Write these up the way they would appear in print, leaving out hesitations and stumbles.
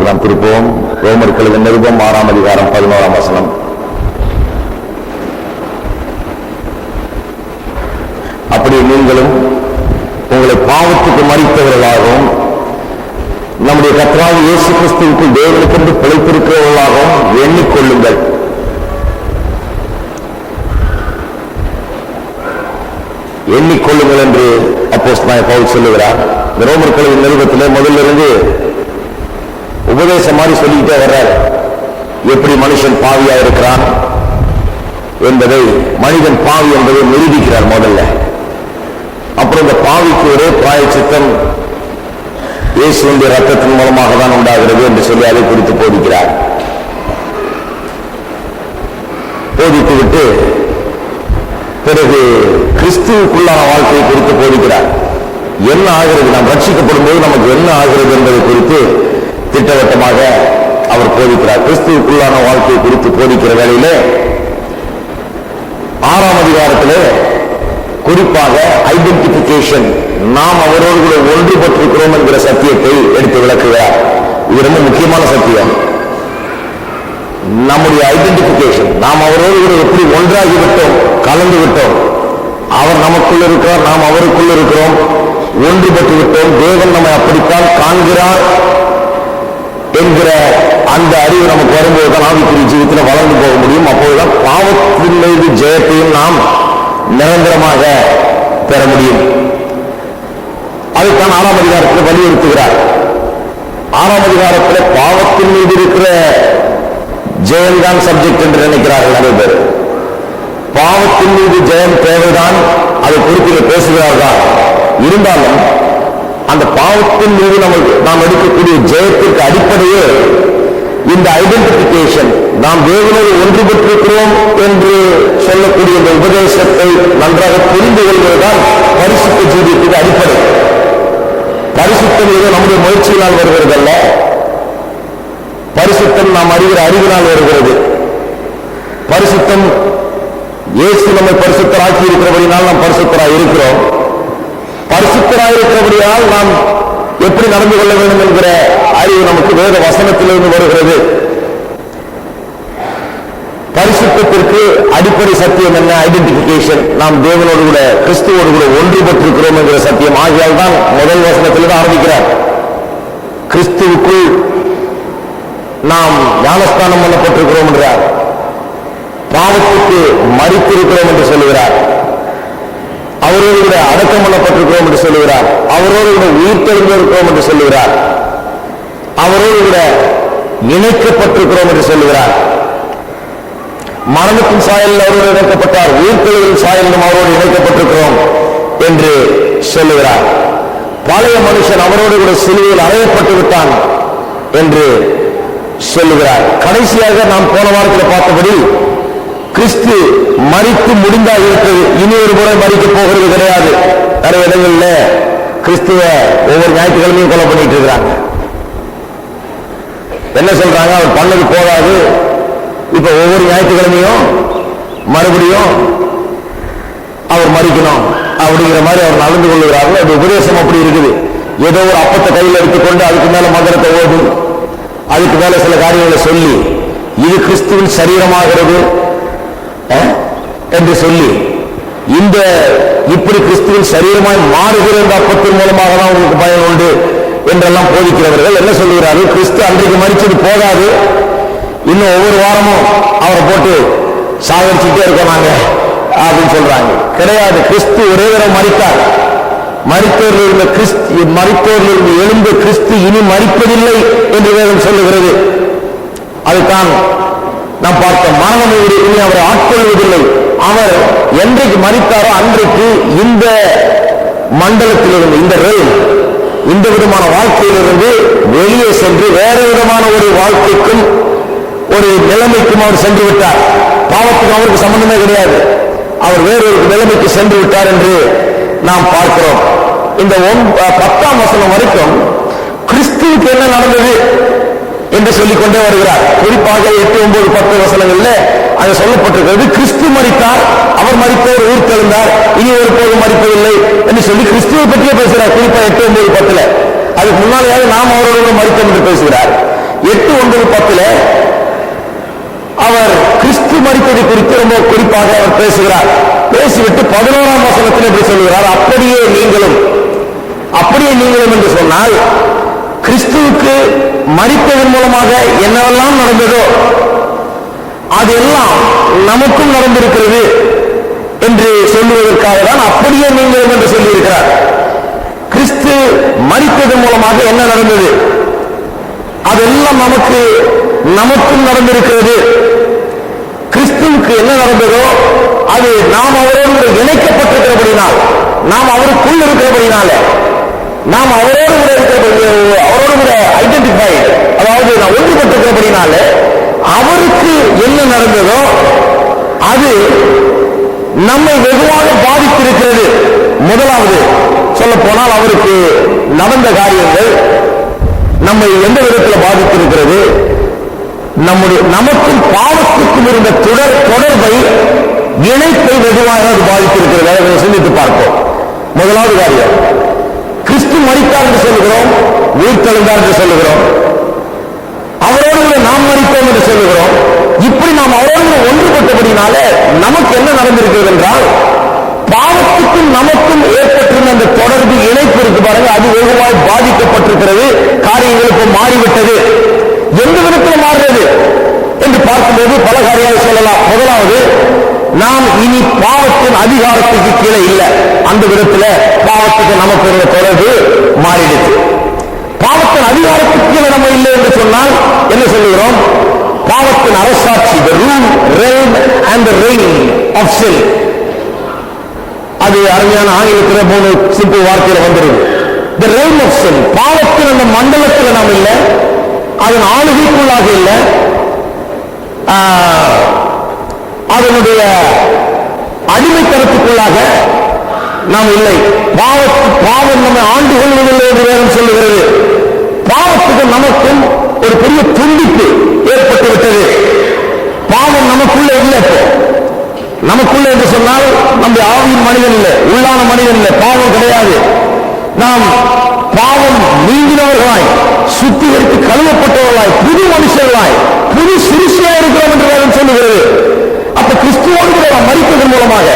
வேதத்தை நாம் திருப்புவோம். ரோமர்கள் நிருபம் 6ஆம் அதிகாரம் 11ஆம் வசனம். அப்படி நீங்களும் உங்களை பாவத்துக்கு மரித்தவர்களாகவும் நம்முடைய கர்த்தராகிய இயேசு கிறிஸ்துவுக்குள் தேவனுக்கென்று பிழைத்திருக்கிறவர்களாகவும் எண்ணிக்கொள்ளுங்கள். எண்ணிக்கொள்ளுங்கள் என்று அப்போஸ்தலனாகிய பவுல் சொல்லுகிறார். ரோமர்கள் நிருபத்திலே முதல்ல இருந்து உபதேசம் மாதிரி சொல்லிக்கிட்டே வர்றார். எப்படி மனுஷன் பாவியா இருக்கிறான் என்பதை, மனிதன் பாவி என்பதை நிரூபிக்கிறார் முதல்ல. அப்புறம் இந்த பாவிக்கு ஒரே பிராயச்சித்தம் இயேசுவின் ரத்தத்தின் மூலமாக தான் உண்டாகிறது என்று சொல்லி அதை குறித்து போதிக்கிறார். போதித்துவிட்டு பிறகு கிறிஸ்துவுக்குள்ளான வாழ்க்கையை குறித்து போதிக்கிறார். என்ன ஆகிறது, நாம் ரட்சிக்கப்படும் போது நமக்கு என்ன ஆகிறது என்பதை குறித்து திட்டவட்டமாக அவர் போதிக்கிறார். கிறிஸ்துவுக்குள்ளான வாழ்க்கையை குறித்து போதிக்கிற வேளையிலே 6ஆம் அதிகாரத்திலே குறிப்பாக ஐடென்டிபிகேஷன், நாம் அவரோடு கூட ஒன்றுபட்டிருக்கிறோம் என்கிற சத்தியத்தை எடுத்து விளக்குகிறார். இது ரொம்ப முக்கியமான சத்தியம். நம்முடைய ஐடென்டிபிகேஷன், நாம் அவரோடு கூட எப்படி ஒன்றாகிவிட்டோம், கலந்து விட்டோம். அவர் நமக்குள்ள இருக்கிறார், நாம் அவருக்குள்ள இருக்கிறோம், ஒன்றுபட்டு விட்டோம். தேவன் நம்மை அப்படித்தான் காண்கிறார் என்கிற அந்த அறிவு நமக்கு வரும்போதுதான் ஆவிக்குரிய ஜீவிதத்தில் வளர்ந்து போக முடியும். அப்போதுதான் பாவத்தின் மீது ஜெயத்தையும் நாம் நிரந்தரமாக பெற முடியும். அதுதான் 6ஆம் அதிகாரத்தில் வலியுறுத்துகிறார். 6ஆம் அதிகாரத்தில் பாவத்தின் மீது இருக்கிற ஜெயம்தான் சப்ஜெக்ட் என்று நினைக்கிறார்கள் நிறைய பேர். பாவத்தின் மீது ஜெயம் தேவைதான், அதை குறித்து பேசுகிறார்கள். இருந்தாலும் அந்த பாவத்தின் மீது நாம் எடுக்கக்கூடிய ஜெயத்திற்கு அடிப்படையே இந்த ஐடென்டிபிகேஷன், நாம் தேவனோடு ஒன்றுபட்டிருக்கிறோம் என்று சொல்லக்கூடிய இந்த உபதேசத்தை நன்றாக புரிந்து கொள்வதுதான் பரிசுத்த ஜீவியத்துக்கு அடிப்படை. பரிசுத்தம் ஏதோ நம்முடைய முயற்சியினால் வருகிறதல்ல, பரிசுத்தம் நாம் அறிகிற அறிவினால் வருகிறது. பரிசுத்தம் இயேசு நம்மை பரிசுத்தராக்கி இருக்கிறபடினால் நாம் பரிசுத்தராக இருக்கிறோம். பரிசுத்தராக இருக்கிறபடியால் நாம் எப்படி நடந்து கொள்ள வேண்டும் என்கிற அறிவு நமக்கு வேத வசனத்திலிருந்து வருகிறது. பரிசுத்தத்திற்கு அடிப்படை சத்தியம் என்ன? ஐடென்டிபிகேஷன். நாம் தேவனோடு கூட கிறிஸ்துவோடு கூட ஒன்றுபட்டிருக்கிறோம் என்கிற சத்தியம். ஆகியால் தான் முதல் வசனத்திலிருந்து ஆரம்பிக்கிறார். கிறிஸ்துவுக்குள் நாம் ஞானஸ்தானம் பண்ணப்பட்டிருக்கிறோம் என்றார். பாவத்துக்கு மரித்திருக்கிறோம் என்று சொல்லுகிறார். அவரோடு கூட அடக்கம் பண்ணப்பட்டிருக்கிறோம் என்று சொல்லுகிறார். அவரோடு கூட உயிர்த்தெழுந்திருக்கிறோம் என்று சொல்லுகிறார். அவரோடு கூட இணைக்கப்பட்டிருக்கிறோம் என்று சொல்லுகிறார். மரணத்தின் சாயலில் அவரோடு இணைக்கப்பட்டார், உயிர்த்தெழுதலின் சாயலிலும் அவரோடு இணைக்கப்பட்டிருக்கிறோம் என்று சொல்லுகிறார். பழைய மனுஷன் அவரோடு கூட சிலுவையில் அறையப்பட்டு விட்டான் என்று சொல்லுகிறார். கடைசியாக நாம் போன வாரத்தில் பார்த்தபடி கிறிஸ்து மரித்து முடிந்தாகிவிட்டது, இனி ஒரு முறை மரிக்க போகிறது கிடையாது. நிறைய இடங்கள்ல கிறிஸ்துவ ஒவ்வொரு ஞாயிற்றுக்கிழமையும் கொலை பண்ணிட்டு இருக்கிறாங்க. என்ன சொல்றாங்க? அவர் பண்ணது போதாது, இப்ப ஒவ்வொரு ஞாயிற்றுக்கிழமையும் மறுபடியும் அவர் மரிக்கணும் அப்படிங்கிற மாதிரி அவர் நடந்து கொள்கிறார்கள். அது உபதேசம் அப்படி இருக்குது. ஏதோ ஒரு அப்பத்தை கையில் எடுத்துக்கொண்டு அதுக்கு மேல மந்திரத்தை ஓடு, அதுக்கு மேல சில காரியங்களை சொல்லி இது கிறிஸ்துவின் சரீரமாகிறது என்று சொல்லி, இந்த இப்படி கிறிஸ்துவின் சரீரமாய் மாறுகிற இந்த அப்பத்தின் மூலமாக தான் உங்களுக்கு பயன் உண்டு என்றெல்லாம் போதிக்கிறவர்கள் என்ன சொல்லுகிறார்கள்? கிறிஸ்து அன்றைக்கு மரிச்சது போதாது, இன்னும் ஒவ்வொரு வாரமும் அவரை போட்டு சாகரிச்சுட்டே இருக்கோம் நாங்க அப்படின்னு சொல்றாங்க. கிடையாது. கிறிஸ்து ஒரே தடவை மரித்தார். மரித்தோரிலிருந்து எழுந்த கிறிஸ்து இனி மரிப்பதில்லை என்று வேதம் சொல்லுகிறது. அதுதான் நாம் பார்த்த மரணம் இனி அவரை ஆட்கொள்வதில்லை. அவர் என்றைக்கு மரித்தாரோ அன்றைக்கு இந்த மண்டலத்திலிருந்து, இந்த ரயில், இந்த விதமான வாழ்க்கையிலிருந்து வெளியே சென்று வேற விதமான ஒரு வாழ்க்கைக்கும் ஒரு நிலைமைக்கும் அவர் சென்று விட்டார். பாவத்துக்கு அவருக்கு சம்பந்தமே கிடையாது. அவர் வேறொரு நிலைமைக்கு சென்று விட்டார் என்று நாம் பார்க்கிறோம். இந்த 10ஆம் வசனம் வரைக்கும் கிறிஸ்துவுக்கு என்ன நடந்தது என்று சொல்லிக்கொண்டே வருகிறார். குறிப்பாக 8, 9, 10 வசனங்கள்ல அது சொல்லப்பட்டிருக்கிறது. கிறிஸ்து மரித்தார், அவர் மரித்தவர் உயிர்த்தெழுந்தார், இனி ஒருபோதும் மரிப்பதில்லை என்று சொல்லி கிறிஸ்துவை பற்றியே பேசுகிறார். குறிப்பா 8, 9, 10. அதுக்கு முன்னாலேயாவது நாம் அவரோடு மரித்தோம் என்று பேசுகிறார். 8:9-10 அவர் கிறிஸ்து மரித்ததை குறித்து ரொம்ப குறிப்பாக அவர் பேசுகிறார். பேசிவிட்டு 11ஆம் வசனத்தில் எப்படி சொல்கிறார், அப்படியே நீங்களும் என்று சொன்னால் கிறிஸ்துவுக்கு மரித்ததன் மூலமாக என்னவெல்லாம் நடந்ததோ அதெல்லாம் நமக்கும் நடந்திருக்கிறது என்று சொல்லுவதற்காக தான் அப்படியே நீங்களும் என்று சொல்லியிருக்கிறார். கிறிஸ்து மரித்ததன் மூலமாக என்ன நடந்தது, அதெல்லாம் நமக்கும் நடந்திருக்கிறது. கிறிஸ்துவுக்கு என்ன நடந்ததோ அது நாம் அவரோடு இணைக்கப்பட்டிருக்கிறபடினால், நாம் அவருக்குள் இருக்கிறபடினால, நாம் அவரோடு கூட ஐடென்டிஃபைடு, அதாவது நாம் ஒன்றுபட்டிருக்கிறபடினால அவருக்கு என்ன நடந்ததோ அது நம்மை வெகுவாக பாதித்திருக்கிறது. முதலாவது சொல்ல போனால் அவருக்கு நடந்த காரியங்கள் நம்மை எந்த விதத்தில் பாதித்திருக்கிறது, நமக்கும் பாவத்துக்கும் இருந்த தொடர்பை, இணைப்பை வெகுவாக அது பாதித்திருக்கிறது. அதை சிந்தித்து பார்ப்போம். முதலாவது காரியம், கிறிஸ்து மரித்தார் என்று சொல்லுகிறோம், உயிர்த்தெழுந்தார் என்று சொல்லுகிறோம், அவரோடு கூட நாம் மரித்தோம் என்று சொல்லுகிறோம். இப்படி நாம் அவரோடு ஒன்றுபட்டபடினால நமக்கு என்ன நடந்திருக்கிறது என்றால், பாவத்துக்கும் நமக்கும் ஏற்பட்டிருந்த அந்த தொடர்பு, இணைப்பு இருக்கு பாருங்க, அது வெகுவாய் பாதிக்கப்பட்டிருக்கிறது. காரியங்கள் இப்போ மாறிவிட்டது. எந்த விதத்தில் மாறுறது என்று பார்க்கும்போது பல காரியங்களை சொல்லலாம். முதலாவது, நாம் இனி பாவத்தின் அதிகாரத்துக்கு கீழே இல்லை. அந்த விதத்தில் பாவத்துக்கு நமக்கு இருந்த தொடர்பு மாறிடுச்சு. பாவத்தின் அதிகாரத்துக்கு கீழே நம்ம இல்லை என்று சொன்னால் என்ன சொல்லுகிறோம், பாவத்தின் அரசாட்சி, the rule, realm and the reign of sin. அது அருமையான ஆங்கிலத்தில் 3 சிம்பிள் வார்த்தையில வந்துருது. the realm of sin, பாவத்தின் அந்த மண்டலத்தில் நாம் இல்லை, அதன் ஆளுகைக்குள்ளாக இல்லை, அதனுடைய அடிமைத்தனத்துக்குள்ளாக நாம் இல்லை. பாவம் நம்மை ஆண்டு கொள்வதில்லை என்று வேதம் சொல்லுகிறது. பாவத்துக்கு நமக்கும் ஒரு பெரிய துண்டிப்பு ஏற்பட்டு விட்டது. பாவம் நமக்குள்ள இல்லை. நமக்குள்ள என்று சொன்னால் நம்முடைய ஆவியின் மனிதன் இல்லை, உள்ளான மனிதன் இல்லை, பாவம் கிடையாது. நாம் பாவம் நீங்கினவர்களாய், சுத்திகரித்து கழுவப்பட்டவர்களாய், புது மனுஷர்களாய், புது சிறுசியாய் இருக்கிறோம் என்று வேதம் சொல்லுகிறது. அப்ப கிறிஸ்துவோடு கூட நாம் மரித்ததன் மூலமாக,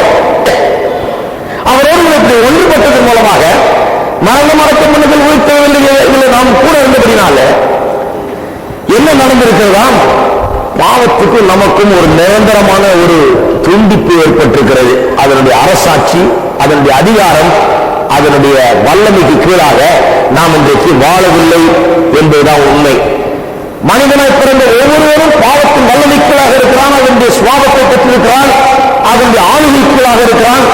அவரோடு இப்படி ஒன்றுபட்டதன் மூலமாக, மரணம் அடக்கம் பண்ணுதல் உயிர்த்தெழுதலிலே நாம் கூட இருந்தபடினால என்ன நடந்திருக்கிறதா, பாவத்துக்கும் நமக்கும் ஒரு நிரந்தரமான ஒரு துண்டிப்பு ஏற்பட்டிருக்கிறது. அதனுடைய அரசாட்சி, அதனுடைய அதிகாரம், அதனுடைய வல்லமைக்கு கீழாக நாம் இன்றைக்கு வாழவில்லை என்பதுதான் உண்மை. மனிதனாய் பிறந்த ஒவ்வொருவரும் பாவத்தின் வல்லமைக்குள்ளாக இருக்கிறான், அதனுடைய சுவாபத்தை பெற்றிருக்கிறான், அதனுடைய ஆளுகைக்குள்ளாக இருக்கிறான்.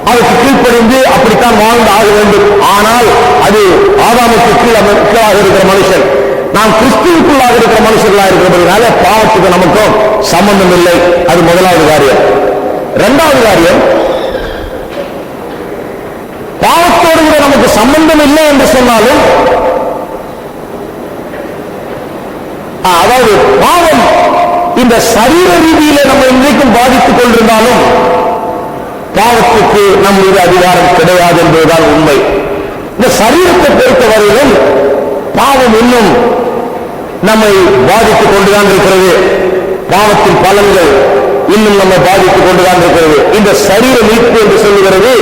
அதற்கு கீழ்ப்படிந்து அப்படித்தான் வாழ்ந்து ஆக வேண்டும். ஆனால் அது ஆதாமுக்கு கீழாக இருக்கிற மனுஷன். நாம் கிறிஸ்துவுக்குள்ளாக இருக்கிற மனுஷர்களாக இருக்கிறபடினால பாவத்துக்கு நமக்கும் சம்பந்தம் இல்லை. அது முதலாவது காரியம். இரண்டாவது காரியம், பாவத்தோடு கூட நமக்கு சம்பந்தம் இல்லை என்று சொன்னாலும், அதாவது பாவம் இந்த சரீர ரீதியில நம்ம இன்றைக்கும் பாதித்துக் கொண்டிருந்தாலும் பாவத்துக்கு நம் மீது அதிகாரம் கிடையாது என்பதுதான் உண்மை. இந்த சரீரத்தை பொறுத்தவரையிலும் பாவம் இன்னும் நம்மை பாதித்துக் கொண்டுதான் இருக்கிறது. பாவத்தின் பலன்கள் இன்னும் நம்மை பாதித்துக் கொண்டுதான் இருக்கிறது. இந்த சரீர மீட்பு என்று சொல்லுகிறது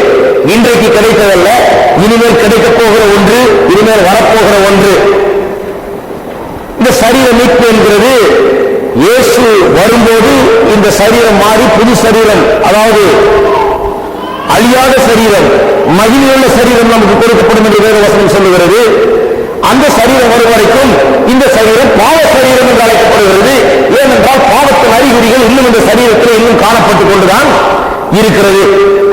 இன்றைக்கு கிடைத்ததல்ல, இனிமேல் கிடைக்கப் போகிற ஒன்று, இனிமேல் வரப்போகிற ஒன்று. இந்த சரீர மீட்பு என்கிறது இயேசு வரும்போது இந்த சரீரம் மாறி புது சரீரம், அதாவது அழியாத சரீரம், மகிழ்வுள்ள சரீரம் நமக்கு கொடுக்கப்படும் என்று வேத வசனம் சொல்லுகிறது. அந்த சரீரம் வரும் வரைக்கும் இந்த சரீரம் பாவ சரீரம் என்று அழைக்கப்படுகிறது. ஏனென்றால் பாவத்தின் அறிகுறிகள் இன்னும் இந்த சரீரத்தில் இன்னும் காணப்பட்டுக் கொண்டுதான் இருக்கிறது.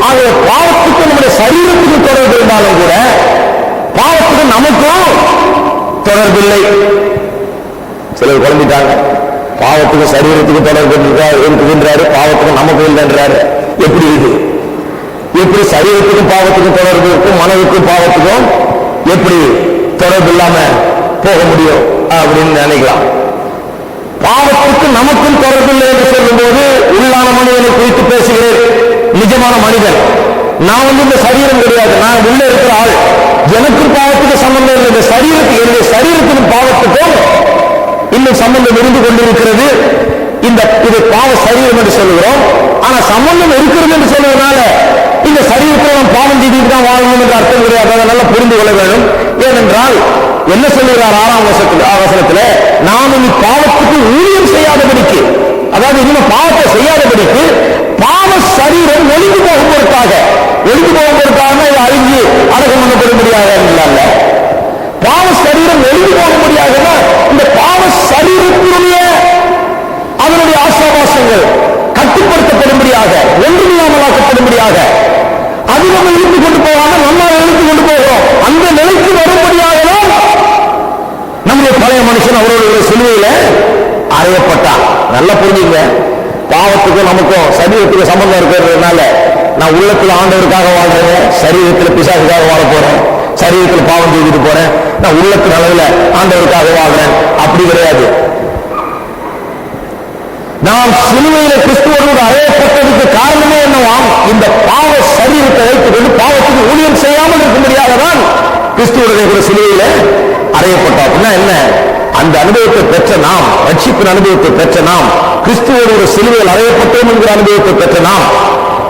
ஆகவே பாவத்துக்கு நம்முடைய சரீரத்துக்கு தொடர்பு இருந்தாலும் கூட பாவத்துக்கு நமக்கும் தொடர்பில்லை. சிலர் குழம்பிட்டாங்க, பாவத்துக்கு சரீரத்துக்கு தொடர்பு இருக்குகின்றாரு, பாவத்துக்கு நமக்கு இல்லைன்றாரு. எப்படி இது? எப்படி சரீரத்துக்கும் பாவத்துக்கும் தொடர்பு இருக்கும், மனதுக்கும் பாவத்துக்கும் எப்படி தொடர்பு இல்லாம போக முடியும் அப்படின்னு நினைக்கலாம். பாவத்துக்கு நமக்கும் தொடர்பில்லை என்று சொல்லும் போது உள்ளான மனிதனை குறித்து பேசுகிறேன். நிஜமான மனிதன் நான் இந்த சரீரம் கிடையாது, நான் உள்ள இருக்கிற ஆள். எனக்கும் பாவத்துக்கு சம்பந்தம் இல்லை. இந்த சரீரத்துக்கு, என்னுடைய சரீரத்துக்கும் பாவத்துக்கும் இன்னும் சம்பந்தம் இருந்து கொண்டிருக்கிறது. இது பாவ சரீரம் என்று சொல்லுகிறோம். ஆனா சம்பந்தம் இருக்கிறது என்று சொல்வதனால இந்த சரீரத்தில் நாம் பாவம் செய்து தான் வாழணும் என்று அர்த்தம் கிடையாது. அதை நல்லா புரிந்து கொள்ள வேண்டும். ஏனென்றால் என்ன சொல்லுகிறார் 6ஆம் வசனத்துல, நாம் இனி பாவத்துக்கு ஊழியம் செய்யாதபடிக்கு, அதாவது இன்னும் பாவத்தை செய்யாதபடிக்கு பாவ சரீரம் ஒளிந்து போகும்போதற்காக இது அழிஞ்சு அடக்கம் பண்ணப்பட முடியாத பாவ சரீரம் ஒளிந்து போக முடியாதுன்னா இந்த பாவ சரீரத்தினுடைய அதனுடைய ஆசாபாசங்கள் கட்டுப்படுத்தப்படும்படியாக, ஒன்றுமில்லாமலாக்கப்படும்படியாக, அது நம்ம இழுத்து கொண்டு போகாம நம்ம இழுத்து கொண்டு போகிறோம். அந்த நிலைக்கு வரும்படியாக நம்முடைய பழைய மனுஷன் அவருடைய சிலுவையில அறையப்பட்டார். நல்லா புரிஞ்சுங்க, பாவத்துக்கும் நமக்கும் சரீரத்துக்கு சம்பந்தம் இருக்கிறதுனால நான் உள்ளத்துல ஆண்டவருக்காக வாழ்றேன், சரீரத்துல பிசாசுக்காக வாழ போறேன், சரீரத்துல பாவம் செய்துட்டு போறேன், நான் உள்ளத்தின் அளவுல ஆண்டவருக்காக வாழ்றேன், அப்படி கிடையாது. நாம் சிலுவையில கிறிஸ்துவோடு அறையப்பட்டதுக்கு காரணமே என்னவாம், இந்த பாவ சரீரத்தை வைத்துக் கொண்டு பாவத்துக்கு ஊழியம் செய்யாமல் இருக்கும்படியாக தான் கிறிஸ்துவோட சிலுவையில அறையப்பட்டோம். அப்படின்னா என்ன, அந்த அனுபவத்தை பெற்ற நாம், ரட்சிப்பின் அனுபவத்தை பெற்ற நாம், கிறிஸ்துவோடு ஒரு சிலுவையில் அறையப்பட்டோம் என்கிற அனுபவத்தை பெற்ற நாம்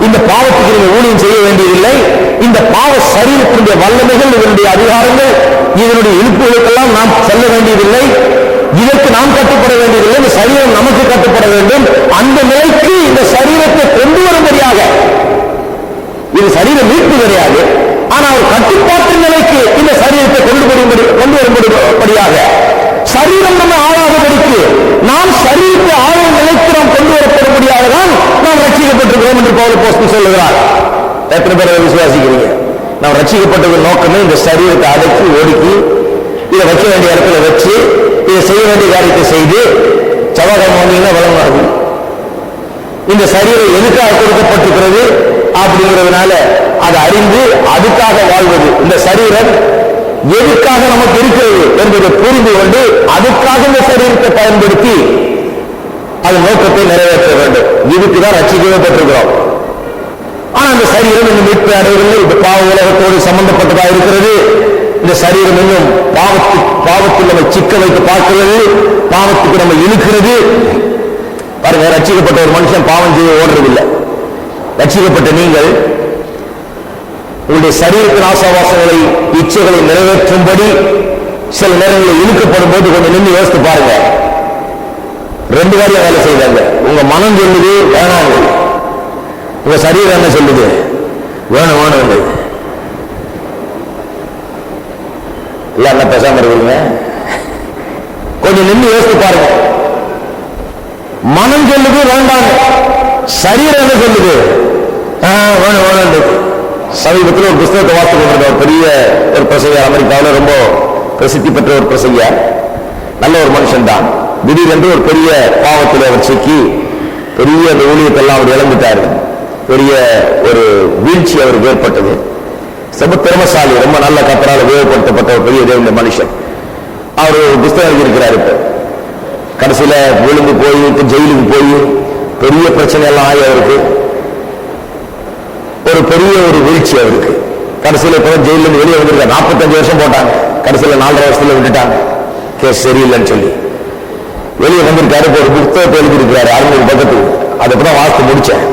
இந்த பாவத்துக்கு நீங்கள் ஊழியம் செய்ய வேண்டியதில்லை. இந்த பாவ சரீரத்தினுடைய வல்லமைகள், இதனுடைய அதிகாரங்கள், இதனுடைய இழுப்புகளுக்கெல்லாம் நாம் செல்ல வேண்டியதில்லை. இதற்கு நாம் கட்டுப்பட வேண்டியதில்லை. இந்த சரீரம் நமக்கு கட்டுப்பட வேண்டும். அந்த நிலைக்கு இந்த சரீரத்தை கொண்டு வரும்படியாக, இது சரீர மீட்பு கிடையாது, ஆனா ஒரு கட்டுப்பாட்டு நிலைக்கு இந்த சரீரத்தை கொண்டு வரும்படியாக, சரீரம் நம்ம ஆளாதபடிக்கு நாம் சரீரத்தை ஆளும் நிலைக்கு நாம் கொண்டு வரப்படும்படியாக தான் நாம் ரட்சிக்கப்பட்டிருக்கிறோம் என்று பவுல் அப்போஸ்தலன் சொல்லுகிறார். எத்தனை பேரை விசுவாசிக்கிறீங்க? நாம் ரட்சிக்கப்பட்டது நோக்கமே இந்த சரீரத்தை அடக்கி ஒடுக்கி இதை வைக்க வேண்டிய இடத்துல வச்சு இதை செய்ய வேண்டிய காரியத்தை செய்து செவ்வாய்க்கிழமை வந்தீங்கன்னா வழங்காது. இந்த சரீரம் எதுக்காக கொடுக்கப்பட்டிருக்கிறது அப்படிங்கிறதுனால அதை அறிந்து அதுக்காக வாழ்வது, இந்த சரீரம் எதுக்காக நமக்கு இருக்கிறது என்பதை புரிந்து கொண்டு அதுக்காக இந்த சரீரத்தை பயன்படுத்தி அது நோக்கத்தை நிறைவேற்ற வேண்டும். இதுக்குதான் ரட்சிக்கவே பெற்றிருக்கிறோம். ஆனா அந்த சரீரம் இன்னும் மீட்பு அடைவதில்லை. இந்த பாவ உலகத்தோடு சம்பந்தப்பட்டதாக இருக்கிறது. இந்த சரீரம் இன்னும் பாவத்தில் நம்ம சிக்க வைத்து பார்க்கிறது, பாவத்துக்கு நம்ம இழுக்கிறது. பாருங்க, ரட்சிக்கப்பட்ட ஒரு மனுஷன் பாவம் செய்ய ஓடுறதில்லை. ரட்சிக்கப்பட்ட நீங்கள் உங்களுடைய சரீரத்தின் ஆசாவாசங்களை, இச்சைகளை நிறைவேற்றும்படி சில நேரங்களில் இழுக்கப்படும் போது கொஞ்சம் நின்று யோசித்து பாருங்க. 2 காரியம் வேலை செய்வாங்க. உங்க மனம் சொல்லுது வேணாங்க, உங்க சரீரம் என்ன சொல்லுது வேணும் வேணும். இல்ல என்ன பேசாம இருக்கீங்க? கொஞ்சம் நின்று யோசித்து பாருங்க. மனம் சொல்லுது வேண்டாங்க, சரீரம் என்ன சொல்லுது வேணும் வேணும். சமீபத்தில் ஒரு புத்தகத்தை வாசித்து கொண்டிருந்த ஒரு பெரிய ஒரு பிரசங்கியார், அமெரிக்காவில் ரொம்ப பிரசித்தி பெற்ற ஒரு பிரசங்கியார், நல்ல ஒரு மனுஷன் தான். திடீரென்று ஒரு பெரிய பாவத்தில் அவர் சிக்கி பெரிய அந்த ஊழியத்தெல்லாம் அவர் இழந்துட்டார். பெரிய ஒரு வீழ்ச்சி அவருக்கு ஏற்பட்டது. ரொம்ப திறமசாலி, ரொம்ப நல்ல கத்தரால் உபயோகப்படுத்தப்பட்ட ஒரு பெரிய தேவனுடைய மனுஷன். அவர் ஒரு புத்தகம் எழுதியிருக்கிறார். இப்ப கடைசியில விழுந்து போய் ஜெயிலுக்கு போய் பெரிய பிரச்சனை எல்லாம் ஆகி அவருக்கு ஒரு பெரிய ஒரு வீழ்ச்சி அவருக்கு. கடைசியில் இப்போ ஜெயிலில் வெளியே வந்திருக்காரு. 45 வருஷம் போட்டாங்க, கடைசியில் 4.5 வருஷத்துல விட்டுட்டாங்க, கேஸ் சரியில்லைன்னு சொல்லி வெளியே வந்திருக்காரு. இப்போ ஒரு புத்தகத்தை எழுதியிருக்கிறாரு 600 பக்கத்துக்கு. அதை இப்பதான் வாசித்து முடிச்சேன்.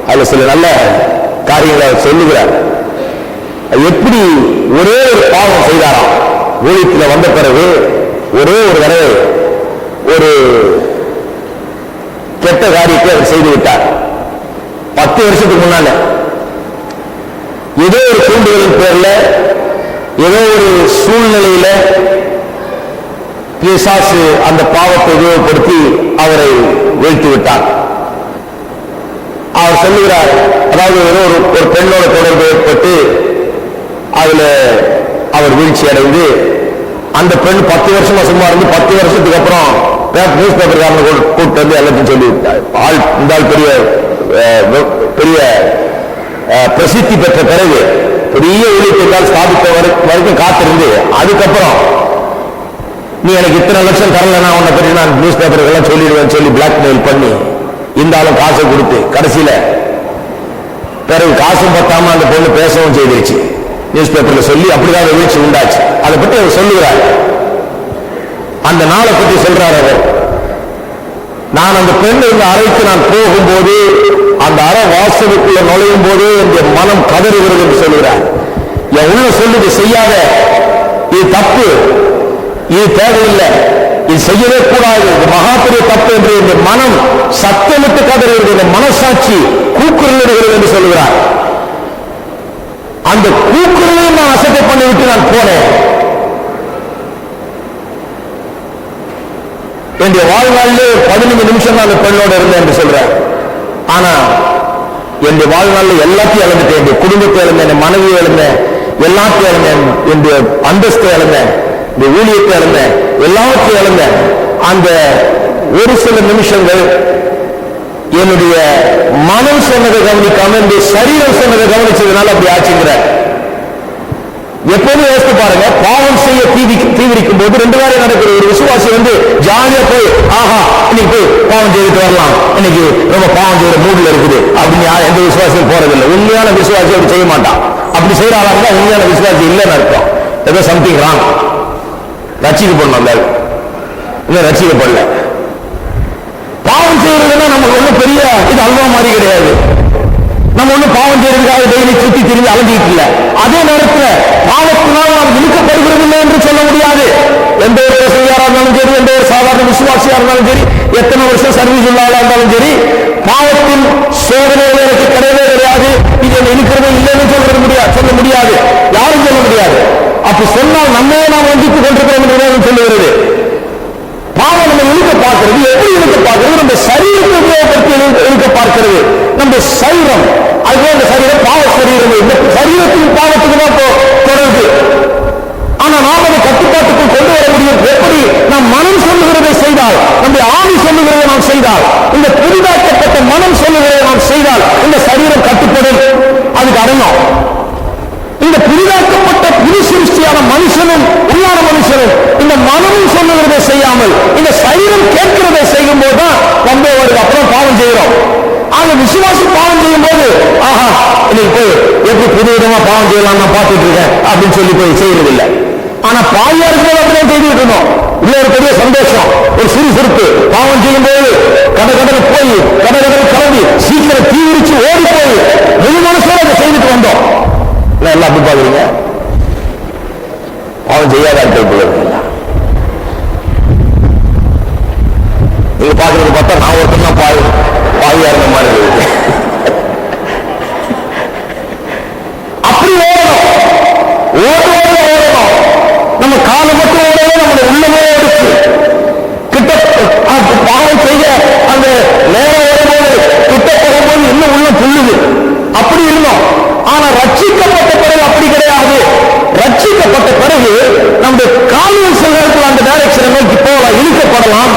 அதுல சில நல்ல காரியங்களை சொல்லுகிறார். எப்படி ஒரே ஒரு பாவம் செய்தாராம் ஊழியத்தில் வந்த பிறகு, ஒரே ஒரு தடவை ஒரு கெட்ட காரியத்தை அவர் செய்து விட்டார். 10 வருஷத்துக்கு முன்னால ஏதோ ஒரு தூண்டுதலின் பேர்ல, ஏதோ ஒரு சூழ்நிலையில பிசாசு அந்த பாவத்தை உபயோகப்படுத்தி அவரை வீழ்த்தி விட்டார். அவர் சொல்லுகிறார், அதாவது ஏதோ ஒரு பெண்ணோட தொடர்பு ஏற்பட்டு அதுல அவர் வீழ்ச்சி அடைந்து, அந்த பெண் 10 வருஷமா சும்மா இருந்து 10 வருஷத்துக்கு அப்புறம் நியூஸ் பேப்பர்காரனை கூப்பிட்டு வந்து எல்லாத்தையும் சொல்லி ஆள் இந்த ஆள் பெரிய பெரிய பிரசித்தி பெற்ற பிறகு பெரிய ஊழியத்தை ஸ்தாபித்த வரைக்கும் காத்திருந்து, அதுக்கப்புறம் நீ எனக்கு இத்தனை லட்சம் தரலன்னா உன்னை பற்றி நான் நியூஸ் பேப்பர்கள்லாம் சொல்லிடுவேன் சொல்லி பிளாக்மெயில் பண்ணி இந்த ஆளும் காசை கொடுத்து கடைசியில பிறகு காசும் பத்தாம அந்த பொண்ணு பேசவும் செய்திருச்சு. நியூஸ் பேப்பர்ல சொல்லி அப்படிதான் வீழ்ச்சி உண்டாச்சு. அதை பற்றி அவர் சொல்லுகிறார். அந்த நாளை பற்றி சொல்றார் அவர். நான் அந்த பெண் இந்த அறைக்கு நான் போகும்போது, அந்த அறை வாசலுக்குள்ள நுழையும் போது என் மனம் கதறுகிறது என்று சொல்கிறார். என் உள்ள சொல்லுது, செய்யாத, இது தப்பு, இது தேவையில்லை, இது செய்யவே கூடாது, இது மகா பெரிய தப்பு என்று இந்த மனம் சத்தமிட்டு கதறுகிறது, இந்த மனசாட்சி கூக்குரலிடுகிறது என்று சொல்கிறார். அந்த கூக்குரலையும் நான் அசட்டை பண்ணிவிட்டு நான் போனேன். என்னுடைய வாழ்நாளிலே 15 நிமிஷம் அந்த பெண்ணோட இருந்தேன் என்று சொல்றேன். ஆனா என்னுடைய வாழ்நாளில் எல்லாத்தையும் இழந்துட்டேன். என்னுடைய குடும்பத்தை இழந்தேன், என் மனைவியை இழந்தேன், எல்லாத்தையும் இழந்தேன், என்னுடைய அந்தஸ்தை இழந்தேன், இந்த ஊழியத்தை இழந்தேன், எல்லாத்தையும் இழந்தேன். அந்த ஒரு சில நிமிஷங்கள் என்னுடைய மனம் சொன்னதை கவனிக்காம என்னுடைய சரீரம் சொன்னதை கவனிச்சதுனால அப்படி ஆச்சுங்கிற. எப்போதும் யோசித்து பாருங்க, பாவம் செய்ய தீவிரிக்கும் போது ரெண்டு வேலை நடக்குது. ஒரு விசுவாசி ஜாலியா போய், ஆஹா இன்னைக்கு போய் பாவம் செய்துட்டு வரலாம், இன்னைக்கு ரொம்ப பாவம் செய்யற மூடுல இருக்குது அப்படின்னு எந்த விசுவாசியும் போறதில்லை. உண்மையான விசுவாசி அப்படி செய்ய மாட்டான். அப்படி செய்யறாங்க உண்மையான விசுவாசி இல்லைன்னு அர்த்தம். ஏதோ சம்திங் ராங். ரட்சிக்கப்படணும், இன்னும் ரட்சிக்கப்படல. பாவம் செய்யறதுன்னா நமக்கு ஒன்றும் பெரிய இது அல்வா மாதிரி கிடையாது. நம்ம ஒன்றும் பாவம் செய்யறதுக்காக டெய்லி சுத்தி திரும்பி அலைஞ்சிட்டு இல்லை. அதே நேரத்தில் பாவத்தினால் நாம் இழுக்கப்படுகிறது இல்லை என்று சொல்ல முடியாது. எந்த ஒரு வசதியாரா இருந்தாலும் சரி, எந்த ஒரு சாதாரண விசுவாசியா இருந்தாலும் சரி, எத்தனை வருஷம் சர்வீஸ் உள்ளாளா இருந்தாலும் சரி, பாவத்தின் சோதனைகள் எனக்கு கிடையவே கிடையாது, இது என்ன இழுக்கிறது இல்லைன்னு சொல்ல முடியாது, யாரும் சொல்ல முடியாது. அப்படி சொன்னால் நம்மே நாம் வஞ்சித்துக் கொண்டிருக்கிறோம் என்று சொல்லுகிறது. பாவம் நம்ம இழுக்க பார்க்கிறது. எப்படி இழுக்க பார்க்கிறது? நம்ம சரீரத்தை உபயோகப்படுத்தி இழுக்க பார்க்கிறது. நம்ம சரீரம், அதுவே அந்த சரீரம் பாவ சரீரம். இந்த சரீரத்தின் பாவத்துக்கு தான் தொடர்பு. ஆனா நாம் அதை கட்டுப்பாட்டுக்குள் கொண்டு வர முடியும். எப்படி? நாம் மனம் சொல்லுகிறதை செய்தால், நம்முடைய ஆவி சொல்லுகிறதை நாம் செய்தால், இந்த புதிதாக்கப்பட்ட மனம் சொல்லுகிறதை நாம் செய்தால் இந்த சரீரம் கட்டுப்படும். அதுக்கு அடங்கும். இந்த புதிதாக்கப்பட்ட புது சிருஷ்டியான மனுஷனும் உள்ளான மனுஷனும் இந்த மனமும் சொல்லுகிறதை செய்யாமல் இந்த சரீரம் கேட்கிறதை செய்யும் போதுதான் வந்து வருது. அப்புறம் பாவம் செய்கிறோம். ஆக விசுவாசி பாவம் செய்யும் போது, ஆஹா இன்னைக்கு போய் எப்படி புது விதமா பாவம் செய்யலாம் நான் பார்த்துட்டு இருக்கேன் அப்படின்னு சொல்லி போய் செய்யறதில்லை. ஆனா பாவியா இருக்கிறது அப்படியே செய்துட்டு இருந்தோம். உள்ள ஒரு பெரிய சந்தோஷம், ஒரு சுறுசுறுப்பு. பாவம் செய்யும் போது கடற்கடல் போய் கடற்கடல் கிளம்பி சீக்கிரம் தீவிரிச்சு ஓடி போய் முழு மனசோட அதை செய்துட்டு வந்தோம். எல்லாம் அப்படி பாக்குறீங்க. பாவம் செய்யாத நீங்க பாக்குறது பார்த்தா நான் ஒருத்தர் தான் பாவியா இருந்த மாதிரி இருக்கு. அப்படி ஓடணும், ஓடணும். நம்ம காலை மட்டும் ஓடவே நம்முடைய உள்ளமே எடுத்து கிட்ட பாவம் செய்ய அந்த நேரம் வரும்போது கிட்ட போகும்போது இன்னும் உள்ள புள்ளுது. அப்படி இருந்தோம். ஆனா ரட்சிக்கப்பட்ட பிறகு அப்படி கிடையாது. ரட்சிக்கப்பட்ட பிறகு நம்முடைய காலியல் செயல்கள் அந்த டைரக்ஷனை நோக்கி போகலாம், இழுக்கப்படலாம்.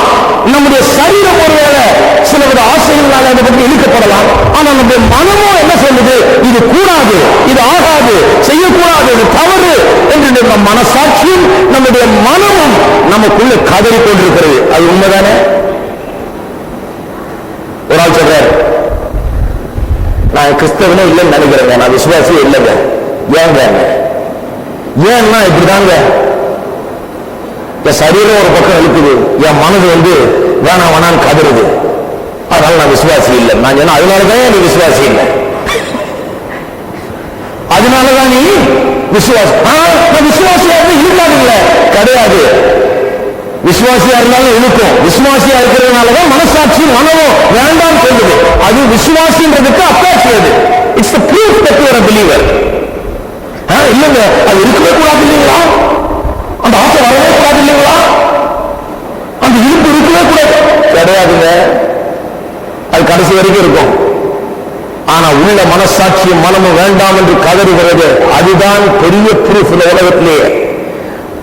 நம்முடைய சரீரம் ஒருவேளை சில வித ஆசைகளால் அதை பற்றி இழுக்கப்படலாம். ஆனா நம்முடைய மனமும் என்ன சொல்லுது? இது கூடாது, இது ஆகாது, செய்யக்கூடாது, இது தவறு என்று நம்ம மனசாட்சியும் நம்முடைய மனமும் நமக்குள்ள கதறி கொண்டிருக்கிறது. அது உண்மைதானே? ஒரு ஆள் சொல்றாரு, நான் கிறிஸ்தவனே இல்லைன்னு நினைக்கிறேங்க, நான் விசுவாசியே இல்லைங்க. ஏங்க? ஏன்னா இப்படிதாங்க, என் சரீரம் ஒரு பக்கம் இழுக்குது, என் மனது வேணாம் வேணான்னு கதறுது, அதனால நான் விசுவாசி இல்லை. நான் சொன்ன அதனாலதான் நீ விசுவாசி இல்லை, அதனாலதான் நீ விசுவாசி. நான் விசுவாசியா இருந்து இருக்காதுல்ல, கிடையாது. விசுவாசியா இருந்தாலும் இழுக்கும். விசுவாசியா இருக்கிறதுனாலதான் மனசாட்சி மனமும் வேண்டாம் சொல்லுது. அது விசுவாசின்றதுக்கு அப்பாற்பது. It's the proof that you are a believer. இல்லங்க, அது இருக்கவே கூடாது இல்லைங்களா? அந்த ஆசை வரவே கூடாது இல்லைங்களா? அந்த இழுப்பு இருக்கவே கூடாது கிடையாதுங்க. அது கடைசி வரைக்கும் இருக்கும். ஆனா உள்ள மனசாட்சியும் மனமும் வேண்டாம் என்று கதறுகிறது. அதுதான் பெரிய ப்ரூஃப் இந்த உலகத்திலேயே.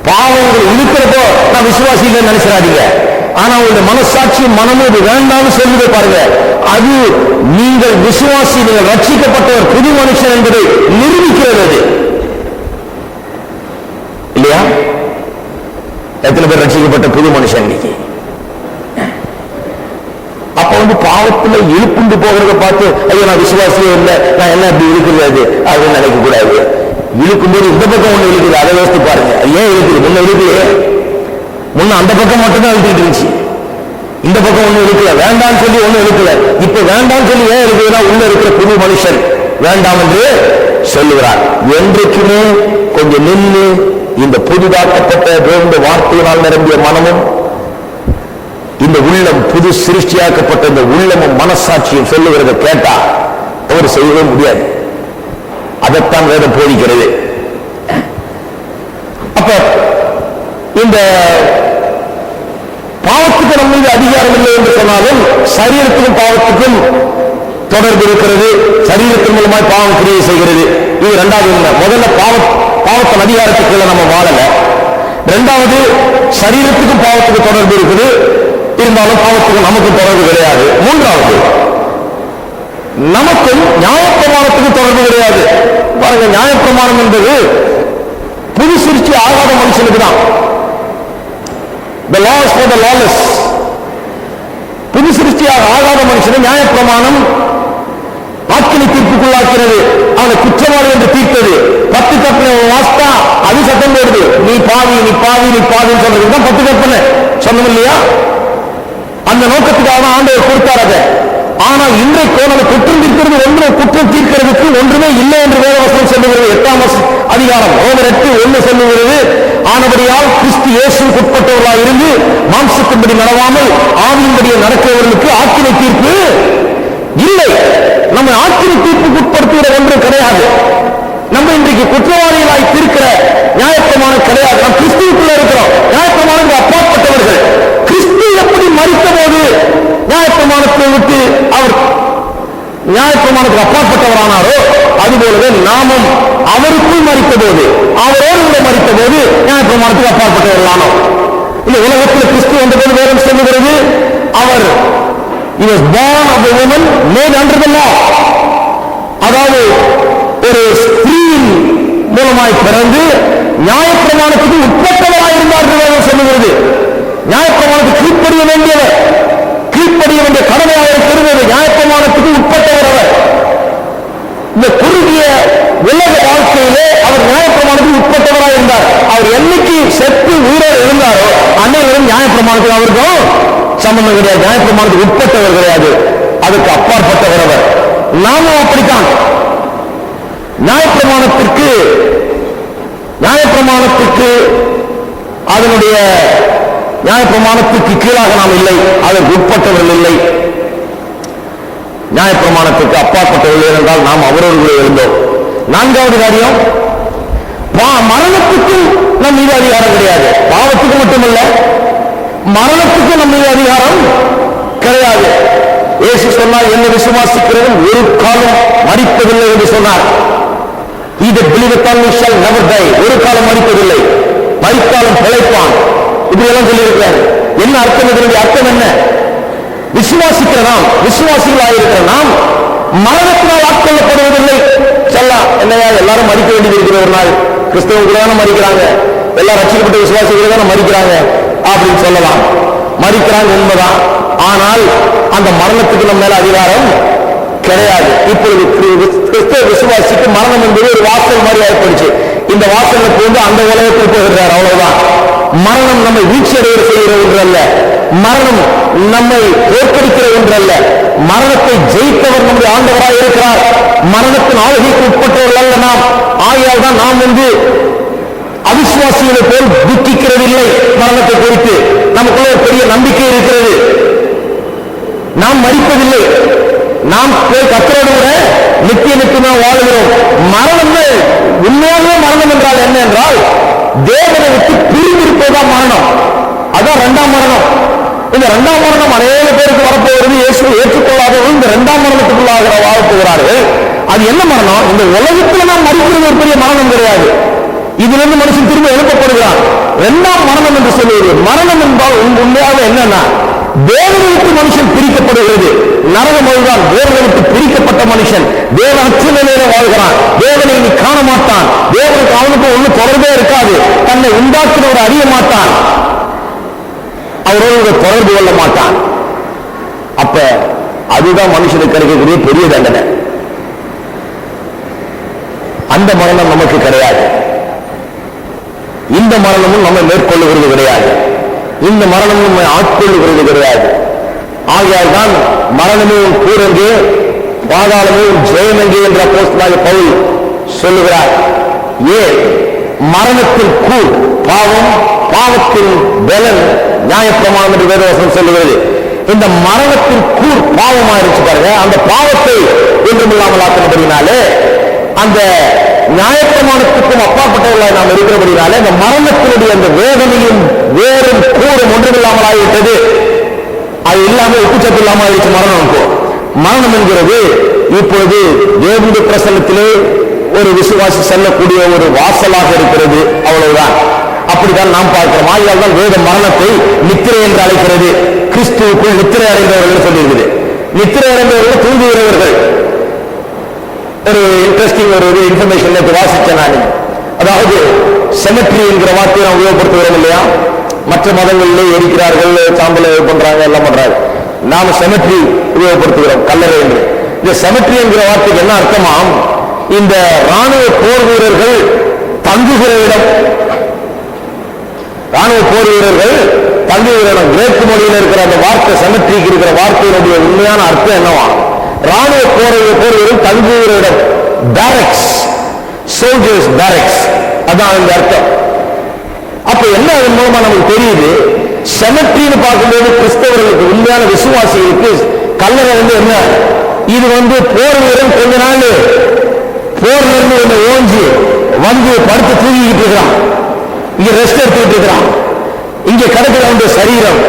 பாவங்கள் இழுக்கிறப்போ நான் விசுவாசி இல்லைன்னு நினைச்சிடாதீங்க. ஆனா உங்க மனசாட்சியும் மனமும் இது வேண்டாம்னு சொல்லுது பாருங்க, அது நீங்கள் விசுவாசி, நீங்கள் ரட்சிக்கப்பட்ட ஒரு புது மனுஷன் என்பதை நிரூபிக்கிறது. இல்லையா? எத்தனை பேர் ரட்சிக்கப்பட்ட புது மனுஷன் இன்னைக்கு? அப்ப பாவத்துல இழுப்புண்டு போகிறத பார்த்து ஐயோ நான் விசுவாசியே இல்லை, நான் என்ன அப்படி இழுக்கிறது அப்படின்னு நினைக்க கூடாது. இழுக்கும்போது இந்த பக்கம் ஒண்ணு இழுக்குது, அதை யோசித்து பாருங்க. ஏன் இழுக்குது? முன்ன இழுக்கலையே, முன்ன அந்த பக்கம் மட்டும்தான் எழுதிட்டு இருந்துச்சு, இந்த பக்கம் ஒண்ணு இழுக்கல, வேண்டாம் சொல்லி ஒண்ணு இழுக்கல. இப்ப வேண்டாம் சொல்லி ஏன் இருக்குதுன்னா உள்ள இருக்கிற புது மனுஷன் வேண்டாம் என்று சொல்லுகிறார். என்றைக்குமே கொஞ்சம் நின்று இந்த புதிதாக்கப்பட்ட வேண்ட வார்த்தையினால் நிரம்பிய மனமும் இந்த உள்ளம் புது சிருஷ்டியாக்கப்பட்ட இந்த உள்ளமும் மனசாட்சியும் சொல்லுகிறத கேட்டா அவர் செய்யவே முடியாது. அதைத்தான் வேதம் போதிக்கிறது. அப்ப இந்த பாவத்துக்கு நம்ம மீது அதிகாரம் இல்லை என்று சொன்னாலும் சரீரத்துக்கும் பாவத்துக்கும் தொடர்பு இருக்கிறது. சரீரத்தின் மூலமாய் பாவம் கிரியை செய்கிறது. இது இரண்டாவது உண்மை. முதல்ல பாவத்தின் அதிகாரத்துக்குள்ள நம்ம வாழல. இரண்டாவது சரீரத்துக்கும் பாவத்துக்கு தொடர்பு இருக்குது, இருந்தாலும் பாவத்துக்கு நமக்கும் தொடர்பு கிடையாது. மூன்றாவது நமக்கும் நியாயப்பிரமாணத்துக்கு தொடர்பு கிடையாது. பாருங்க, நியாயப்பிரமாணம் என்பது புது சிருஷ்டி ஆகாத மனுஷனுக்கு தான். The laws for the lawless. புது சிருஷ்டியாக ஆகாத மனுஷனை நியாயப்பிரமாணம் ஆக்கினை தீர்ப்புக்குள்ளாக்கிறது. அவனை குற்றவாளி என்று தீர்த்தது. 10 கற்பனை வாஸ்தா அது சட்டம் போடுது. நீ பாவி நீ பாவி நீ பாவின்னு சொல்றது தான் 10 கற்பனை சொன்னோம் இல்லையா? அந்த நோக்கத்துக்காக ஆண்டவர் கொடுத்தார் அதை. ஆனால் இன்றைக்கு நம்ம குற்றம் தீர்க்கிறது ஒன்று, குற்றம் தீர்க்கிறதுக்கு ஒன்றுமே இல்லை என்று வேதவசனம் சொல்லுகிறது. 8ஆம் அதிகாரம் ரோமர் 8:1 சொல்லுகிறது, ஆனபடியால் கிறிஸ்து இயேசுவுக்கு உட்பட்டவர்களாக இருந்து மாம்சத்தின்படி நடவாமல் ஆவியின்படி நடக்கிறவர்களுக்கு ஆக்கினை தீர்ப்பு இல்லை. நம்ம ஆக்கினை தீர்ப்புக்கு உட்படுத்துகிற ஒன்று கிடையாது. நம்ம இன்றைக்கு குற்றவாளிகளாய் தீர்க்கிற நியாயப்பிரமாணம் கிடையாது. நாம் கிறிஸ்துவுக்குள்ள இருக்கிறோம். நியாயப்பிரமாணம் அப்பாற்பட்டவர்கள். கிறிஸ்து எப்படி மரித்த போது நியாயப்பிரமாணத்தை விட்டு அவர் நியாயப்பிரமாணத்துக்கு அப்பாற்பட்டவரானாரோ அதுபோலவே நாமும் அவருக்குள் மரித்த போது, அவரோடு கூட மரித்த போது நியாயப்பிரமாணத்துக்கு அப்பாற்பட்டவர்களானோம். இந்த உலகத்தில் கிறிஸ்து வந்தபோது வேதம் சொல்லுகிறது, அவர் he was born of a woman made under the law. அதாவது ஒரு ஸ்திரீயின் மூலமாய் பிறந்து நியாயப்பிரமாணத்துக்கு உட்பட்டவராக இருந்தார் என்று வேதம் சொல்லுகிறது. நியாயப்பிரமாணத்துக்கு கீழ்ப்படிய வேண்டியவர், கீழ்ப்படிய வேண்டிய கடமையாக இருக்கிறது. நியாயப்பிரமாணத்துக்கு உட்பட்டவர் அவர். இந்த குறுகிய உலக வாழ்க்கையிலே அவர் நியாயப்பிரமாணத்துக்கு உட்பட்டவராக இருந்தார். அவர் என்னைக்கு செத்து உயிரோடு இருந்தாரோ அன்னையிலும் நியாயப்பிரமாணத்துக்கு அவருக்கும் சம்பந்தம் கிடையாது. நியாயப்பிரமாணத்துக்கு உட்பட்டவர் கிடையாது, அதுக்கு அப்பாற்பட்டவர் அவர். நாமும் அப்படித்தான். நியாயப்பிரமாணத்திற்கு அதனுடைய நியாயப்பிரமாணத்துக்கு கீழாக நாம் இல்லை, அதற்கு உட்பட்டவர்கள் இல்லை. நியாயப்பிரமாணத்துக்கு அப்பாற்பட்டவர்கள் என்றால் நாம் அவரோடு கூட இருந்தோம். 4வது காரியம், மரணத்துக்கு நம் மீது அதிகாரம் கிடையாது. பாவத்துக்கு மட்டுமல்ல, மரணத்துக்கு நம் மீது அதிகாரம் கிடையாது. இயேசு சொன்னார், என்னை விசுவாசிக்கிறவன் ஒரு காலம் மரிப்பதில்லை என்று சொன்னார். He that believeth on me shall never die. ஒரு காலம் மரிப்பதில்லை, மரித்தாலும் பிழைப்பான். இப்படி எல்லாம் சொல்லியிருக்கிறார். என்ன அர்த்தம்? இதனுடைய அர்த்தம் என்ன? விசுவாசிக்கிற நாம், விசுவாசிகளாக இருக்கிற நாம் மரணத்தினால் ஆட்கொள்ளப்படுவதில்லை. சொல்லலாம், என்னையா எல்லாரும் மறிக்க வேண்டியது இருக்கிற ஒரு நாள், கிறிஸ்தவர்கள் தானே மறிக்கிறாங்க, எல்லாம் ரட்சிக்கப்பட்ட விசுவாசிகள் தானே மறிக்கிறாங்க அப்படின்னு சொல்லலாம். மறிக்கிறாங்க உண்மைதான். ஆனால் அந்த மரணத்துக்கு நம்ம மேல அதிகாரம் கிடையாது. இப்பொழுது கிறிஸ்தவ விசுவாசிக்கு மரணம் என்பது ஒரு வாசல் மாதிரி ஏற்படுச்சு. இந்த வாசல்ல போந்து அந்த உலகத்தில் போகிறார், அவ்வளவுதான். மரணம் நம்மை வீழ்ச்சி அடைய செய்கிற ஒன்று அல்ல, மரணம் நம்மை தோற்கடிக்கிற ஒன்று அல்ல. மரணத்தை ஜெயித்தவர் நம்முடைய ஆண்டவராக இருக்கிறார். மரணத்தின் ஆளுகைக்கு உட்பட்டவர்கள் அல்ல நாம். ஆகையால் தான் நாம் அவிசுவாசிகளை போல் துக்கிக்கிறதில்லை. மரணத்தை குறித்து நமக்குள்ள ஒரு பெரிய நம்பிக்கை இருக்கிறது. நாம் மரிப்பதில்லை, நாம் போய் கர்த்தரோடு கூட நித்திய நித்தியமாக வாழுகிறோம். மரணம் உண்மையாகவே மரணம் என்றால் என்ன என்றால் தேவனை விட்டு பிரிந்திருப்பதுதான் மரணம். அதான் 2ஆம் மரணம். இந்த 2ஆம் மரணம் அநேக பேருக்கு வரப்போகிறது. இயேசுவை ஏற்றுக்கொள்ளாதவர்கள் இந்த 2ஆம் மரணத்துக்குள்ளாக வாழப்போகிறார்கள். அது என்ன மரணம்? இந்த உலகத்தில் நாம் மரிக்கிறது ஒரு பெரிய மரணம் கிடையாது. இதிலிருந்து மனுஷன் திரும்ப எழுப்பப்படுகிறான். 2ஆம் மரணம் என்று சொல்லுவது, மரணம் என்றால் உண்மையாக என்னன்னா தேவனை விட்டு மனுஷன் பிரிக்கப்படுகிறது. நரகம் அதுதான். தேவனை விட்டு பிரிக்கப்பட்ட மனுஷன் தேவ அற்ற நிலையில வாழ்கிறான். தேவனை நீ காண மாட்டான். தேவனுக்கு அவனுக்கு ஒண்ணு தொடர்பே இருக்காது. தன்னை உண்டாக்குறவர் அறிய மாட்டான், அவரோடு தொடர்பு கொள்ள மாட்டான். அப்ப அதுதான் மனுஷனுக்கு கிடைக்கக்கூடிய பெரிய தண்டனை. அந்த மரணம் நமக்கு கிடையாது. இந்த மரணமும் நம்ம மேற்கொள்ளுகிறது கிடையாது. இந்த மரணம் நம்மை ஆட்கொள்ளுகிறது கிடையாது. ஆகையால் தான் மரணமே கூறெங்கே, பாதாளமே ஜெயமெங்கே என்ற அப்போஸ்தலனாகிய பவுல் சொல்லுகிறார். ஏன்? மரணத்தின் கூர் பாவம், பாவத்தின் பலன் நியாயப்பிரமாணம் என்று வேதவசனம் சொல்லுகிறது. இந்த மரணத்தின் கூர் பாவமாயிருச்சு பாருங்க. அந்த பாவத்தை ஒன்றுமில்லாமல் ஆக்கினபடினாலே, அந்த நியாயப்பிரமாணத்துக்கும் அப்பாற்பட்டவர்களாக நாம் இருக்கிறபடினாலே, இந்த மரணத்தினுடைய அந்த வேதனையும் வேறும் கூறும் ஒன்றுமில்லாமல் ஆகிவிட்டது. அது இல்லாமல் உப்புச்சத்து இல்லாமல் ஆயிடுச்சு மரணம். மரணம் என்கிறது இப்பொழுது தேவனுடைய பிரசன்னத்திலே ஒரு விசுவாசி செல்லக்கூடிய ஒரு வாசலாக இருக்கிறது, அவ்வளவுதான். அப்படித்தான் நாம் பார்க்கிறோம். ஆகையால் தான் வேத மரணத்தை நித்திரை என்று அழைக்கிறது. கிறிஸ்துவுக்குள் நித்திரை அடைந்தவர்கள் சொல்லியிருக்குது. நித்திரை அடைந்தவர்கள் தூங்குகிறவர்கள். ஒரு இன்ட்ரெஸ்டிங் ஒரு இன்ஃபர்மேஷன் வாசிச்சேன் நான். அதாவது செமெட்ரி என்கிற வார்த்தையை நாம் உபயோகப்படுத்துகிறோம் இல்லையா? மற்ற மதங்களிலே எரிக்கிறார்கள், சாம்பலை பண்றாங்க, எல்லாம் பண்றாங்க. நாம செமெட்ரி உபயோகப்படுத்துகிறோம், கல்லறை என்று. இந்த செமெட்ரி என்கிற வார்த்தைக்கு என்ன அர்த்தமாம்? இந்த ராணுவ போர் வீரர்கள் தங்குகிற இடம். ராணுவ போர் வீரர்கள் தங்குகிற இடம். கிரேக்கு மொழியில் இருக்கிற அந்த வார்த்தை, செமெட்ரிக்கு இருக்கிற வார்த்தையினுடைய உண்மையான அர்த்தம் என்னவா? ராணுவ போர் வீரர்கள் தங்குகிற இடம், பேரக்ஸ், சோல்ஜர்ஸ் பேரக்ஸ். அதான் இந்த அர்த்தம். அப்ப என்ன அதன் மூலமா நமக்கு தெரியுது? செமெட்ரின்னு பார்க்கும்போது கிறிஸ்தவர்களுக்கு, உண்மையான விசுவாசிகளுக்கு கல்லறை என்ன? இது போர் வீரன் கொஞ்ச நாள் போர்ல இருந்து ஓஞ்சி படுத்து தூங்கிக்கிட்டு இருக்கிறான், இங்க ரெஸ்ட் எடுத்துக்கிட்டு இருக்கிறான். இங்க கிடக்கிற சரீரம்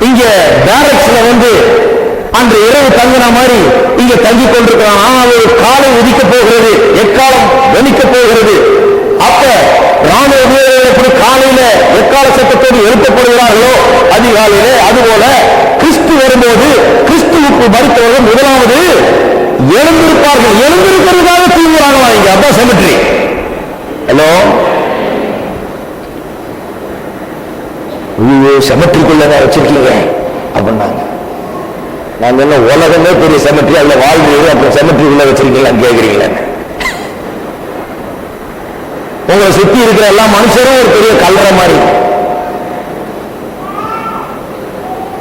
இங்க பேரக்ஸ்ல அன்று இரவு தங்கின மாதிரி இங்க தங்கி கொண்டிருக்கிறான். ஆனால் காலை உதிக்க போகிறது, எக்காலம் வெனிக்க போகிறது. அப்ப ராணுவ வீரர்கள் எப்படி காலையில எக்கால சட்டத்தோடு எழுப்பப்படுகிறார்களோ அதிகாலையிலே, அதுபோல கிறிஸ்து வரும்போது கிறிஸ்துவுக்கு மரித்தவர்கள் முதலாவது எழுந்திருப்பார்கள். எழுந்திருக்கிறதுக்காக தூங்குறாங்களா இங்க? அதான் செமெட்ரி. ஹலோ, செமெட்ரிக்குள்ள வச்சிருக்கீங்க அப்படின்னாங்க. நான் என்ன உலகமே பெரிய செமெட்ரி, அதுல வாழ்வு, அப்புறம் செமெட்ரிக்குள்ள வச்சிருக்கீங்களான்னு கேட்கிறீங்களே. உங்களை சுத்தி இருக்கிற எல்லா மனுஷரும் ஒரு பெரிய கல்லறை மாதிரி,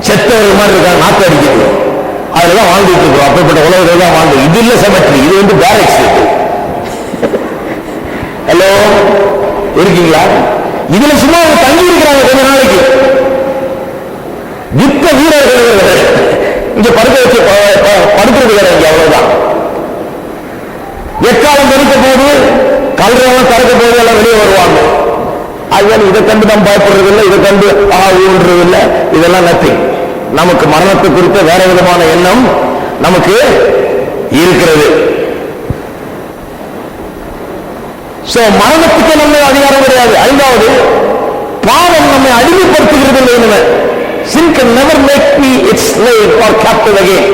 செத்தவர்கள் மாதிரி இருக்காங்க, நாத்து அடிக்கிறது. அதுலதான் வாழ்ந்துட்டு இருக்கிறோம். அப்படிப்பட்ட உலகத்தை தான் வாழ்ந்து. இது இல்ல செமெட்ரி, இது பேரக்ஸ். ஹலோ, இருக்கீங்களா? இதுல சும்மா தங்கி இருக்கிறாங்க கொஞ்ச நாளைக்கு. யுத்த வீரர்கள் இங்க படுக்க வச்சு படுக்கிறது இங்க, அவ்வளவுதான். எக்காலம் வெடிக்க போது கல்றவன் திறக்க போது எல்லாம் வெளியே வருவாங்க. அதுதான் இதை கண்டு நாம் பயப்படுறது இல்லை, இதை கண்டு ஊன்றது இல்லை. இதெல்லாம் நத்திங். நமக்கு மரணத்தை குறித்த வேற விதமான எண்ணம் நமக்கு இருக்கிறது. மரணத்துக்கு நம்ம அதிகாரம் கிடையாது. ஐந்தாவது, பாவம் நம்மை அடிமைப்படுத்துகிறது இல்லை. Sin can never make me its slave or captive again.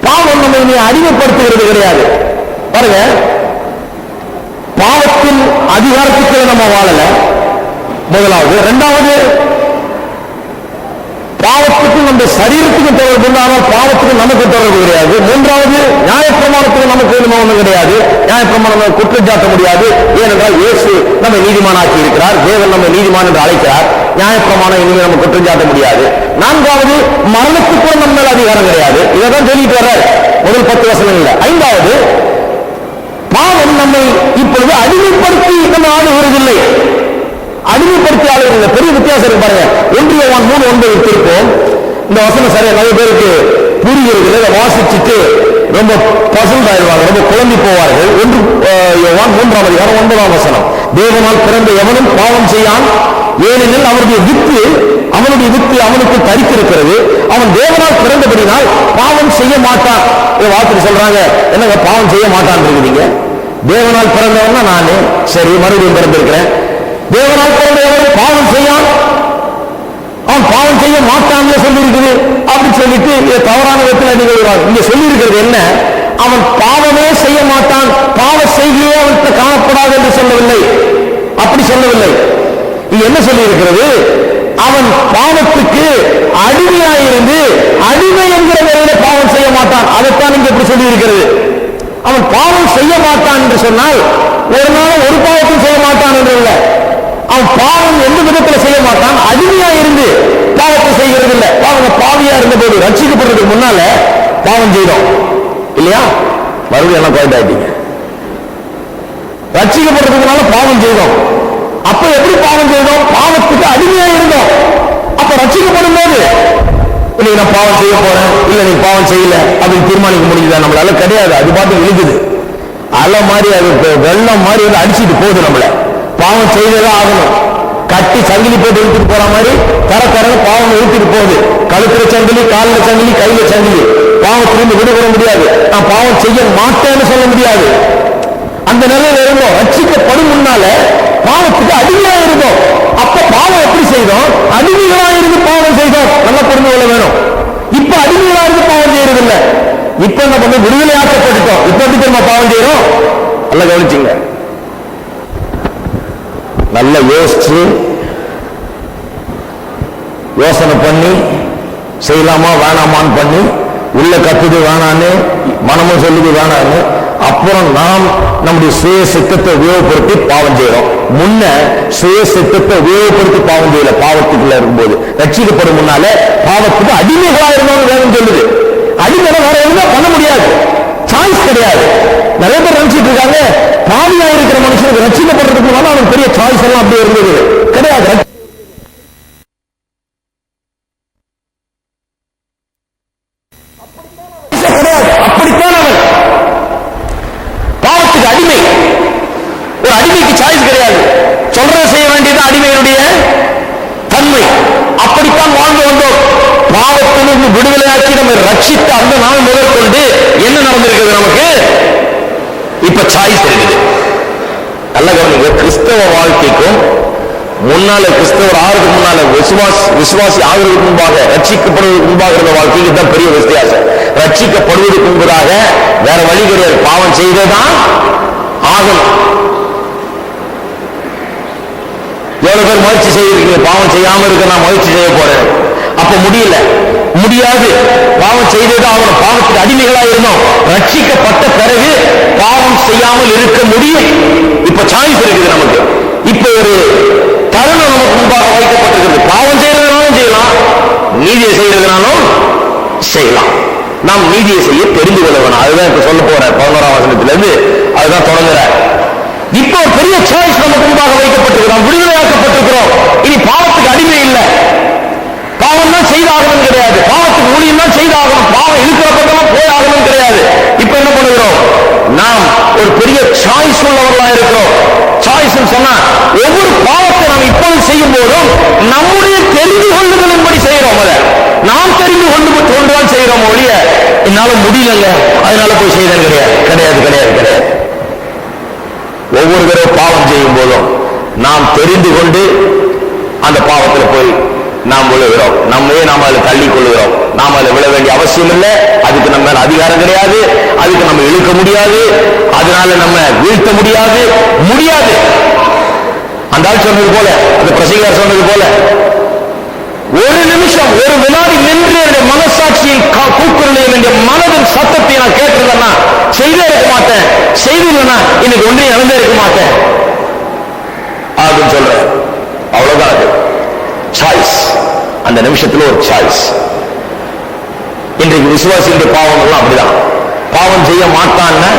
பாவம் நம்மை அடிமைப்படுத்துகிறது கிடையாது. பாருங்க, பாவத்தின் அதிகாரத்துக்கு நம்ம வாழல, முதலாவது. இரண்டாவது, பாவத்துக்கு நம்ம சரீரத்துக்கும் தொடர்பு, ஆனால் பாவத்துக்கு நமக்கு தொடர்பு கிடையாது. மூன்றாவது, நியாயப்பிரமாணத்துக்கு நமக்கு ஒன்றும் கிடையாது. நியாயப்பிரமாணம் குற்றம் சாட்ட முடியாது. ஏனென்றால் இயேசு நம்மை நீதிமானாக்கி இருக்கிறார். தேவன் நம்மை நீதிமான் என்று அழைக்கிறார். நியாயப்பிரமாணம் இனிமே நம்ம குற்றம் சாட்ட முடியாது. நான்காவது, மரணத்துக்கு நம்ம மேல அதிகாரம் கிடையாது. இதைதான் சொல்லிட்டு வர்றார் முதல் 10 வசனங்கள்ல. ஐந்தாவது, பாவம் நம்மை இப்பொழுது அடிமைப்படுத்தி நம்ம ஆளுகிறதில்லை. அடிமைப்படுத்தி ஆளுகிற பெரிய வித்தியாசம் இருக்கு பாருங்க. 1 யோவான் 3:9 திருப்போம். இந்த வசனம் சரியா நிறைய பேருக்கு புரிகிறது. இதை வாசிச்சுட்டு ரொம்ப பசுல் ஆயிடுவாங்க, ரொம்ப குழம்பி போவார்கள். 1 யோவான் 3:9 வசனம். தேவனால் பிறந்த எவனும் பாவம் செய்யான், ஏனெனில் அவனுடைய வித்து அவனுக்கு தரித்திருக்கிறது. அவன் தேவனால் பிறந்தபடினால் பாவம் செய்ய மாட்டான். வார்த்தை சொல்றாங்க, என்னங்க பாவம் செய்ய மாட்டான் இருக்குறீங்க? தேவனால் பிறந்தவன் தான் நானு, சரி மறுபடியும் பிறந்திருக்கிறேன். தேவனால் பிறந்தவன் பாவம் செய்யான், அவன் பாவம் செய்ய மாட்டான் சொல்லி இருக்குது. அப்படி சொல்லிட்டு தவறான விதத்தில் நிகழ்வாங்க. இங்க சொல்லி இருக்கிறது என்ன? அவன் பாவமே செய்ய மாட்டான், பாவ செய்கையே அவனுக்கு காணப்படாது என்று சொல்லவில்லை. அப்படி சொல்லவில்லை. இது என்ன சொல்லி இருக்கிறது? அவன் பாவத்துக்கு அடிமையாயிருந்து அடிமை என்கிற முறையில பாவம் செய்ய மாட்டான். அதைத்தான் இங்க இப்படி சொல்லி இருக்கிறது. அவன் பாவம் செய்ய மாட்டான் என்று சொன்னால் ஒரு நாள் ஒரு பாவத்தையும் செய்ய மாட்டான் என்று இல்லை. அவன் பாவம் எந்த விதத்தில் செய்ய மாட்டான், அடிமையாயிருந்து பாவியா இருந்த போது ரட்சிக்கப்படுறதுக்கு முன்னால பாவம் செய்தோம் இல்லையா? மறுபடியும் எல்லாம் பாயிண்ட் ஆயிட்டீங்க. ரட்சிக்கப்படுறதுனால பாவம் செய்தோம். அப்ப எப்படி பாவம் செய்தோம்? பாவத்துக்கு அடிமையா இருந்தோம். அப்ப ரட்சிக்கப்படும் போது இன்னைக்கு நான் பாவம் செய்ய போறேன், இல்ல நீ பாவம் செய்யல அப்படின்னு தீர்மானிக்க முடியுதா? நம்மளால கிடையாது. அது பாட்டு இழுக்குது, அலை மாதிரி, அது வெள்ளம் மாதிரி வந்து அடிச்சுட்டு போகுது. நம்மள பாவம் செய்ததான் ஆகணும். கட்டி சங்கிலி போட்டு இழுத்துட்டு போற மாதிரி தரன்னு பாவம் இழுத்துட்டு போகுது. கழுத்துல சங்கிலி, காலில் சங்கிலி, கையில சங்கிலி. பாவத்திலிருந்து விடுபட முடியாது. நான் பாவம் செய்ய மாட்டேன்னு சொல்ல முடியாது. அந்த நிலையில இருந்தோம். ரட்சிக்கப்படும் முன்னால பாவத்துக்கு அடிமையா இருந்தோம். அப்ப பாவம் எப்படி செய்தோம்? அடிமைகளா இருந்து பாவம் செய்தோம். நல்லா புரிந்து கொள்ள வேணும். இப்ப அடிமைகளா இருந்து பாவம் செய்யறது இல்ல. இப்ப என்ன பண்ண விடுதலை ஆக்கப்பட்டுட்டோம். இப்ப எப்படி நம்ம பாவம் செய்யறோம்? நல்லா கவனிச்சுங்க. நல்லா யோசிச்சு யோசனை பண்ணி செய்யலாமா வேணாமான்னு பண்ணி உள்ள கத்துது வேணான்னு, மனமும் சொல்லுது வேணான்னு, அப்புறம் நாம் நம்முடைய சுய சித்தத்தை உபயோகப்படுத்தி பாவம் செய்யறோம். முன்ன சுய சித்தத்தை உபயோகப்படுத்தி பாவம் செய்யல. பாவத்துக்குள்ள இருக்கும்போது ரட்சிக்கப்படும் முன்னால பாவத்துக்கு அடிமைகளா இருந்தோம்னு வேணும் சொல்லுது. அடிமை வேற எதுவும் பண்ண முடியாது, சாய்ஸ் கிடையாது. நிறைய பேர் நினைச்சிட்டு இருக்காங்க பாவியா இருக்கிற மனுஷனுக்கு ரட்சிக்கப்படுறதுக்கு முன்னால அவனுக்கு பெரிய சாய்ஸ் எல்லாம் அப்படியே இருந்தது கிடையாது. அப்படித்தான் அவன் பாவத்துக்கு அடிமை. ஒரு அடிமைக்கு சாய்ஸ் கிடையாது. சொல்றதை செய்ய வேண்டியது அடிமையினுடைய தன்மை. அப்படித்தான் வாழ்ந்து வந்தோம். பாவத்திலிருந்து விடுதலையாக்கி நம்ம ரட்சித்த அந்த நாள் முதற்கொண்டு என்ன நடந்திருக்குது? நமக்கு இப்ப சாய்ஸ் இருக்குது. நல்ல கவனிங்க. கிறிஸ்தவ வாழ்க்கைக்கும் முன்னால கிறிஸ்தவர் ஆறுக்கு முன்னால விசுவாசி ஆகுறதுக்கு முன்பாக, ரட்சிக்கப்படுவதற்கு முன்பாக இருந்த வாழ்க்கைக்கு தான் பெரிய வித்தியாசம். ரட்சிக்கப்படுவதற்கு முன்பதாக வேற வழி கிடையாது. பாவம் செய்ததான் ஆகணும். எவ்வளவு பேர் முயற்சி செய்திருக்கீங்க? பாவம் செய்யாம இருக்க நான் முயற்சி செய்ய போறேன். அப்ப முடியாது. பாவம் செய்ததான் ஆகணும். பாவத்துக்கு அடிமைகளா இருந்தோம். ரட்சிக்கப்பட்ட பிறகு பாவம் செய்யாமல் இருக்க முடியும். இப்ப சாய்ஸ் இருக்குது நமக்கு. இப்ப ஒரு தருணம் நமக்கு முன்பாக வைக்கப்பட்டிருக்கிறது. பாவம் செய்யறதுனாலும் செய்யலாம், நீதியை செய்யறதுனாலும் செய்யலாம். நாம் நீதியை செய்ய தெரிந்து கொள்ள வேணும். அதுதான் இப்ப சொல்ல போற 11ஆம் வசனத்திலிருந்து அதுதான் தொடங்குற. இப்ப ஒரு பெரிய சாய்ஸ் நமக்கு முன்பாக வைக்கப்பட்டிருக்கிறோம். விடுதலையாக்கப்பட்டிருக்கிறோம். இனி பாவத்துக்கு அடிமை இல்லை. பாவம் தான் செய்தாகணும் கிடையாது. பாவத்துக்கு ஊழியம் தான் செய்தாகணும். பாவம் இருக்கிறப்பதான் போய் ஆகணும் கிடையாது. இப்ப என்ன பண்ணுகிறோம்? நாம் ஒரு பெரிய சாய்ஸ் உள்ளவர்களா இருக்கிறோம். சாய்ஸ் சொன்னா ஒவ்வொரு பாவத்தை நாம் இப்போது செய்யும் போதும் நம்முடைய தெரிந்து கொள்ளுதலின்படி செய்யறோம். அதை நாம் தெரிந்து கொண்டுதான் செய்யறோம். ஒழிய என்னால முடியல அதனால போய் செய்தது கிடையாது. ஒவ்வொரு தடவை பாவம் செய்யும் போதும் நாம் தெரிந்து கொண்டு அந்த பாவத்தில் போய் நாம் விழுகிறோம். நம்மையே நாம் அதில் தள்ளி கொள்ளுகிறோம். நாம் அதில் விழ வேண்டிய அவசியம் இல்லை. அதுக்கு நம்ம மேல அதிகாரம் கிடையாது. அதுக்கு நம்ம இழுக்க முடியாது. அதனால நம்ம வீழ்த்த முடியாது. அந்த ஆள் சொன்னது போல, அந்த பிரசங்கர் சொன்னது போல, ஒரு நிமிஷம் ஒரு வினாடி நின்று என்னுடைய மனசாட்சியை கூக்குரலையும் என்ற மனதின் சத்தத்தை நான் கேட்டிருந்தேன்னா செய்தே இருக்க மாட்டேன். செய்தில்லைன்னா இன்னைக்கு ஒன்றையும் நடந்தே இருக்க மாட்டேன் அப்படின்னு சொல்றேன். அவ்வளவுதான். அது சாய்ஸ். அந்த நிமிஷத்துல ஒரு சாய்ஸ். இன்றைக்கு விசுவாசியுடைய பாவங்கள்லாம் அப்படிதான். பாவம் செய்ய மாட்டான்னு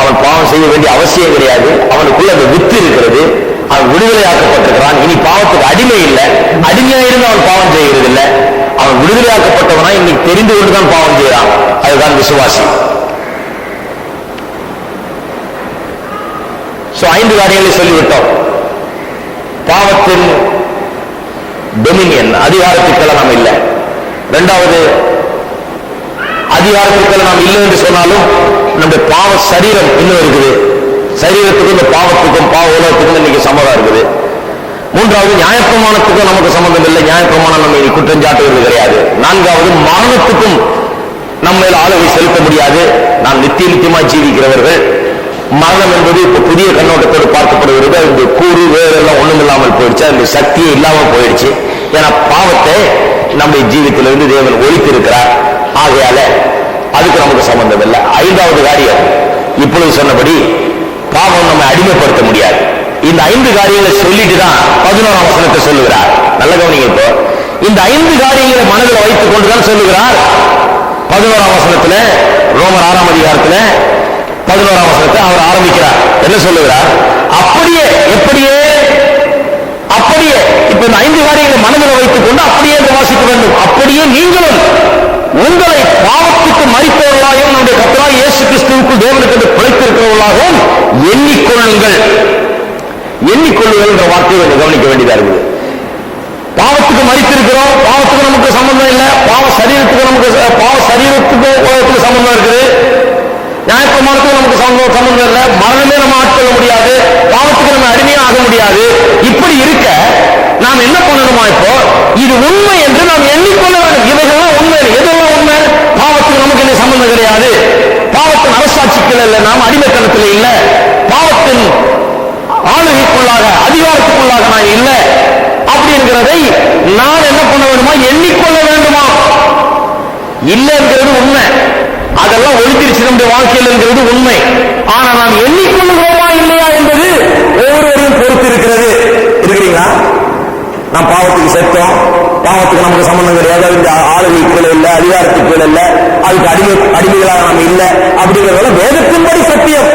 அவன் பாவம் செய்ய வேண்டிய அவசியம் கிடையாது. அவனுக்குள்ள அந்த வித்து இருக்கிறது. அவன் விடுதலையாக்கப்பட்டிருக்கிறான். இனி பாவத்துக்கு அடிமை இல்லை. அடிமையா இருந்து அவன் பாவம் செய்கிறது இல்லை. அவன் விடுதலையாக்கப்பட்டவனா இன்னைக்கு தெரிந்து கொண்டுதான் பாவம் செய்யறான். அதுதான் விசுவாசி. 5 காரியங்களை சொல்லிவிட்டோம். பாவத்தின் டொமினியன், அதிகாரத்துக்களை நாம் இல்லை. 2வது, அதிகாரத்துக்களை நாம் இல்லை என்று சொன்னாலும் நம்முடைய பாவ சரீரம் இன்னும் இருக்குது. சரீரத்துக்கும் இந்த பாவத்துக்கும் பாவ உலகத்துக்கும் இன்னைக்கு சம்மதம் இருக்குது. 3வது, நியாயப்பிரமாணத்துக்கும் நமக்கு சம்பந்தம் இல்லை. நியாயப்பிரமாணம் நம்ம இனி குற்றம் சாட்டுவது கிடையாது. 4வது, மரணத்துக்கும் நம்ம மேல் ஆளுகை செலுத்த முடியாது. நாம் நித்தியமா ஜீவிக்கிறவர்கள். மரணம் என்பது இப்ப புதிய கண்ணோட்டத்தோடு பார்க்கப்படுகிறது. அந்த கூறு வேறெல்லாம் ஒண்ணும் இல்லாமல் போயிடுச்சு. அந்த சக்தியே இல்லாமல் போயிடுச்சு. ஏன்னா பாவத்தை நம்முடைய ஜீவித்திலிருந்து தேவன் ஒழித்து இருக்கிறார். ஆகையால அதுக்கு நமக்கு சம்பந்தம் இல்லை. 5வது காரியம், இப்பொழுது சொன்னபடி பாவம் நம்ம அடிமைப்படுத்த முடியாது. இந்த 5 காரியங்களை சொல்லிட்டு தான் 11ஆம் வசனத்தை சொல்லுகிறார். நல்ல கவனிங்க. இப்போ இந்த இந்த 5 காரியங்களை மனதில் வைத்துக் கொண்டுதான் சொல்லுகிறார் 11ஆம் வசனத்தில், ரோமர் 6ஆம் அதிகாரத்தில் 11ஆம் வசனத்தை அவர் ஆரம்பிக்கிறார். என்ன சொல்லுகிறார்? அப்படியே இப்ப இந்த 5 காரியங்களை மனதில் வைத்துக் கொண்டு அப்படியே வாசிக்க வேண்டும். அப்படியே நீங்களும் உங்களை பாவத்துக்கு மரித்தவர்களாகவும் நம்முடைய கர்த்தராகிய இயேசு கிறிஸ்துவுக்குள் தேவனுக்கு பிழைத்திருக்கிறவர்களாகவும் எண்ணிக்கொள்ளுங்கள். எண்ணிக்கொள்ளுங்கள் என்ற வார்த்தையை கவனிக்க வேண்டியதா இருக்குது. பாவத்துக்கு மரித்திருக்கிறோம், பாவத்துக்கு நமக்கு சம்பந்தம் இல்லை, பாவ சரீரத்துக்கு சம்பந்தம் இருக்குது, நியாயப்பிரமாணத்துக்கு நமக்கு சம்பந்தம் இல்லை, மரணமே நம்ம ஆட்கொள்ள முடியாது, பாவத்துக்கு நம்ம அடிமையாக ஆக முடியாது. இப்படி இருக்க நாம் என்ன பண்ணணுமா? இப்போ இது உண்மை என்று நாம் எண்ணிக்கொள்ள வேண்டும். இவைகள்லாம் உண்மை. எதெல்லாம் உண்மை? பாவத்துக்கு நமக்கு என்ன சம்பந்தம் கிடையாது, பாவத்தின் அரசாட்சிகள் இல்லை, நாம் அடிமைத்தனத்தில் இல்லை, பாவத்தின் ஆளுகைக்குள்ளாக அதிகாரத்துக்குள்ளாக நான் இல்லை அப்படிங்கிறதை நான் என்ன பண்ண வேண்டுமா? எண்ணிக்கொள்ள வேண்டுமா? இல்லைங்கிறது உண்மை, அதெல்லாம் ஒழித்திருச்சு நம்முடைய வாழ்க்கையில் என்கிறது உண்மை. ஆனா நாம் எண்ணிக்கொள்ளுகிறோமா இல்லையா என்பது ஒவ்வொருவரையும் பொறுத்து இருக்கிறது. இருக்கிறீங்களா? நாம் பாவத்துக்கு செத்தோம், பாவத்துக்கு நமக்கு சம்பந்தம் கிடையாது, அதுக்கு ஆளுகை கீழே இல்லை, அதிகாரத்துக்கு கீழே இல்லை, அதுக்கு அடிமைகளாக நாம் இல்லை அப்படிங்கிறத வேதத்தின்படி சத்தியம்.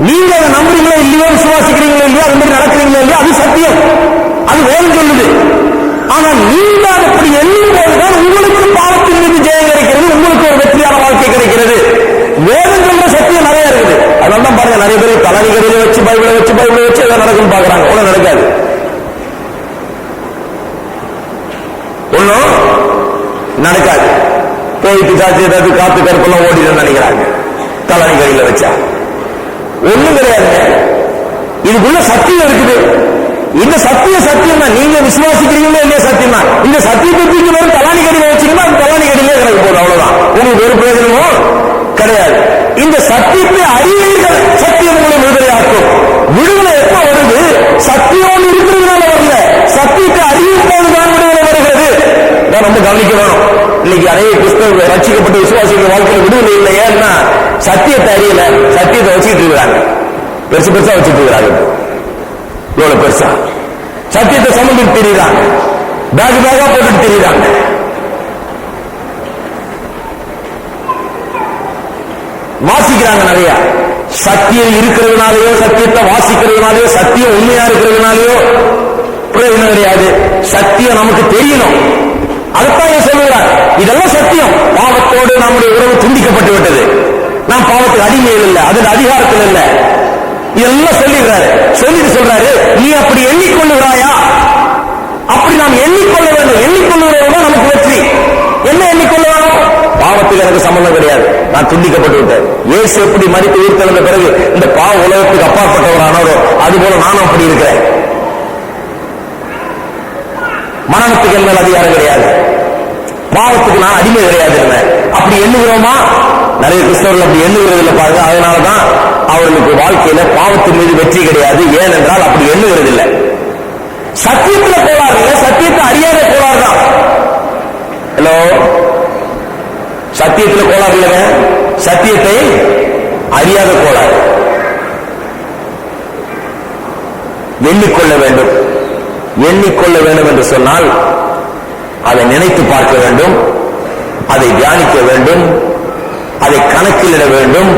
நீங்க அதை நம்புறீங்களோ இல்லையோ, விசுவாசிக்கிறீங்களோ இல்லையோ, அது மாதிரி நடக்கிறீங்களோ இல்லையோ, அது சத்தியம், அது வேதம் சொல்லுது. ஆனா நீங்க அப்படி எண்ணும் போதுதான் உங்களுக்கு பாவத்தின் மீது ஜெயம் கிடைக்கிறது, உங்களுக்கு ஒரு வெற்றியான வாழ்க்கை கிடைக்கிறது. வேதம் சொல்ற சத்தியம் நிறைய இருக்குது. அதனால பாருங்க, நிறைய பேர் தலைநிகரையில வச்சு பைபிளை வச்சு எதாவது நடக்குன்னு பாக்குறாங்க. ஒன்றும் நடக்காது, ஒன்னும் நடக்காது. போயிட்டு சாட்சி ஏதாவது காத்து கருப்பெல்லாம் ஓடிடுன்னு நினைக்கிறாங்க தலைநிகரையில வச்சா. ஒண்ணும் கிடையாதுங்க. இதுக்குள்ள சத்தியம் இருக்குது. இந்த சத்தியம் தான். நீங்க விசுவாசிக்கிறீங்களோ இல்லையா சத்தியம் தான். இந்த சத்தியத்தை தூக்கி வரும் தலானி கடியில வச்சீங்கன்னா அந்த தலானி கடியிலே கிடக்கு போகுது, அவ்வளவுதான். உங்களுக்கு ஒரு பிரயோஜனமும் கிடையாது. இந்த சத்தியத்தை அறிவீர்கள், சத்தியம் உங்களை விடுதலையாக்கும். விடுதலை எப்ப வருது? சத்தியம் இருக்கிறதுனால வரல, சத்தியத்தை அறியும் போதுதான் விடுதலை வருகிறது. ரொம்ப கவனிக்க வேணும். இன்னைக்கு அநேக கிறிஸ்தவ ரட்சிக்கப்பட்ட விசுவாசிகள் வாழ்க்கையில் விடுதலை இல்லை. ஏன்னா சத்தியத்தை அறியல, சத்தியத்தை வச்சுட்டு இருக்கிறாங்க, பெருசா வச்சுட்டு இருக்கிறாங்க. எவ்வளவு பெருசா சத்தியத்தை சம்பந்திட்டு தெரியுறாங்க, பேகா போட்டுட்டு தெரியுறாங்க. வாசிக்கிறாங்க நிறைய. சத்தியம் இருக்கிறதுனாலயோ, சத்தியத்தை வாசிக்கிறதுனாலயோ, சத்தியம் உண்மையா இருக்கிறதுனாலயோ பிரயோஜனம் கிடையாது. சத்தியம் நமக்கு தெரியணும். அதுதான் சொல்லுகிறார், இதெல்லாம் சத்தியம். பாவத்தோடு நம்முடைய உறவு துண்டிக்கப்பட்டு விட்டது, நாம் பாவத்துக்கு அடிமையில் இல்லை, அதன் அதிகாரத்தில் இல்லை. இதெல்லாம் சொல்லிட்டு சொல்றாரு, நீ அப்படி எண்ணிக்கொள்ளுகிறாயா? அப்படி நாம் எண்ணிக்கொள்ள வேண்டும். எண்ணிக்கொள்ளுகிறவங்க நமக்கு வெற்றி. என்ன எண்ணிக்கொள்ள வேணும்? பாவத்துக்கு எனக்கு சம்பந்தம் கிடையாது, நான் துண்டிக்கப்பட்டு விட்டேன். இயேசு எப்படி மரித்து உயிர்த்தெழுந்த பிறகு இந்த பாவ உலகத்துக்கு அப்பாற்பட்டவரானவரோ அதுபோல நானும் அப்படி இருக்கிறேன். மரணத்துக்கு எந்த அதிகாரம் கிடையாது, பாவத்துக்கு நான் அடிமை கிடையாது. அப்படி எண்ணுகிறோமா? நிறைய கிறிஸ்தவர்கள் அப்படி எண்ணுகிறது இல்லை பாருங்க. அதனாலதான் அவர்களுக்கு வாழ்க்கையில பாவத்தின் மீது வெற்றி கிடையாது. ஏனென்றால் அப்படி எண்ணுகிறது இல்லை. சத்தியத்துல கோளாறு இல்லை, சத்தியத்தை அறியாத கோளாறு தான். ஹலோ, சத்தியத்துல கோளாறு இல்லைங்க, சத்தியத்தை அறியாத கோளாறு. எண்ணிக்கொள்ள வேண்டும். எண்ணிக்கொள்ள வேண்டும் என்று சொன்னால் அதை நினைத்து பார்க்க வேண்டும், அதை தியானிக்க வேண்டும், அதை கணக்கிலிட வேண்டும்.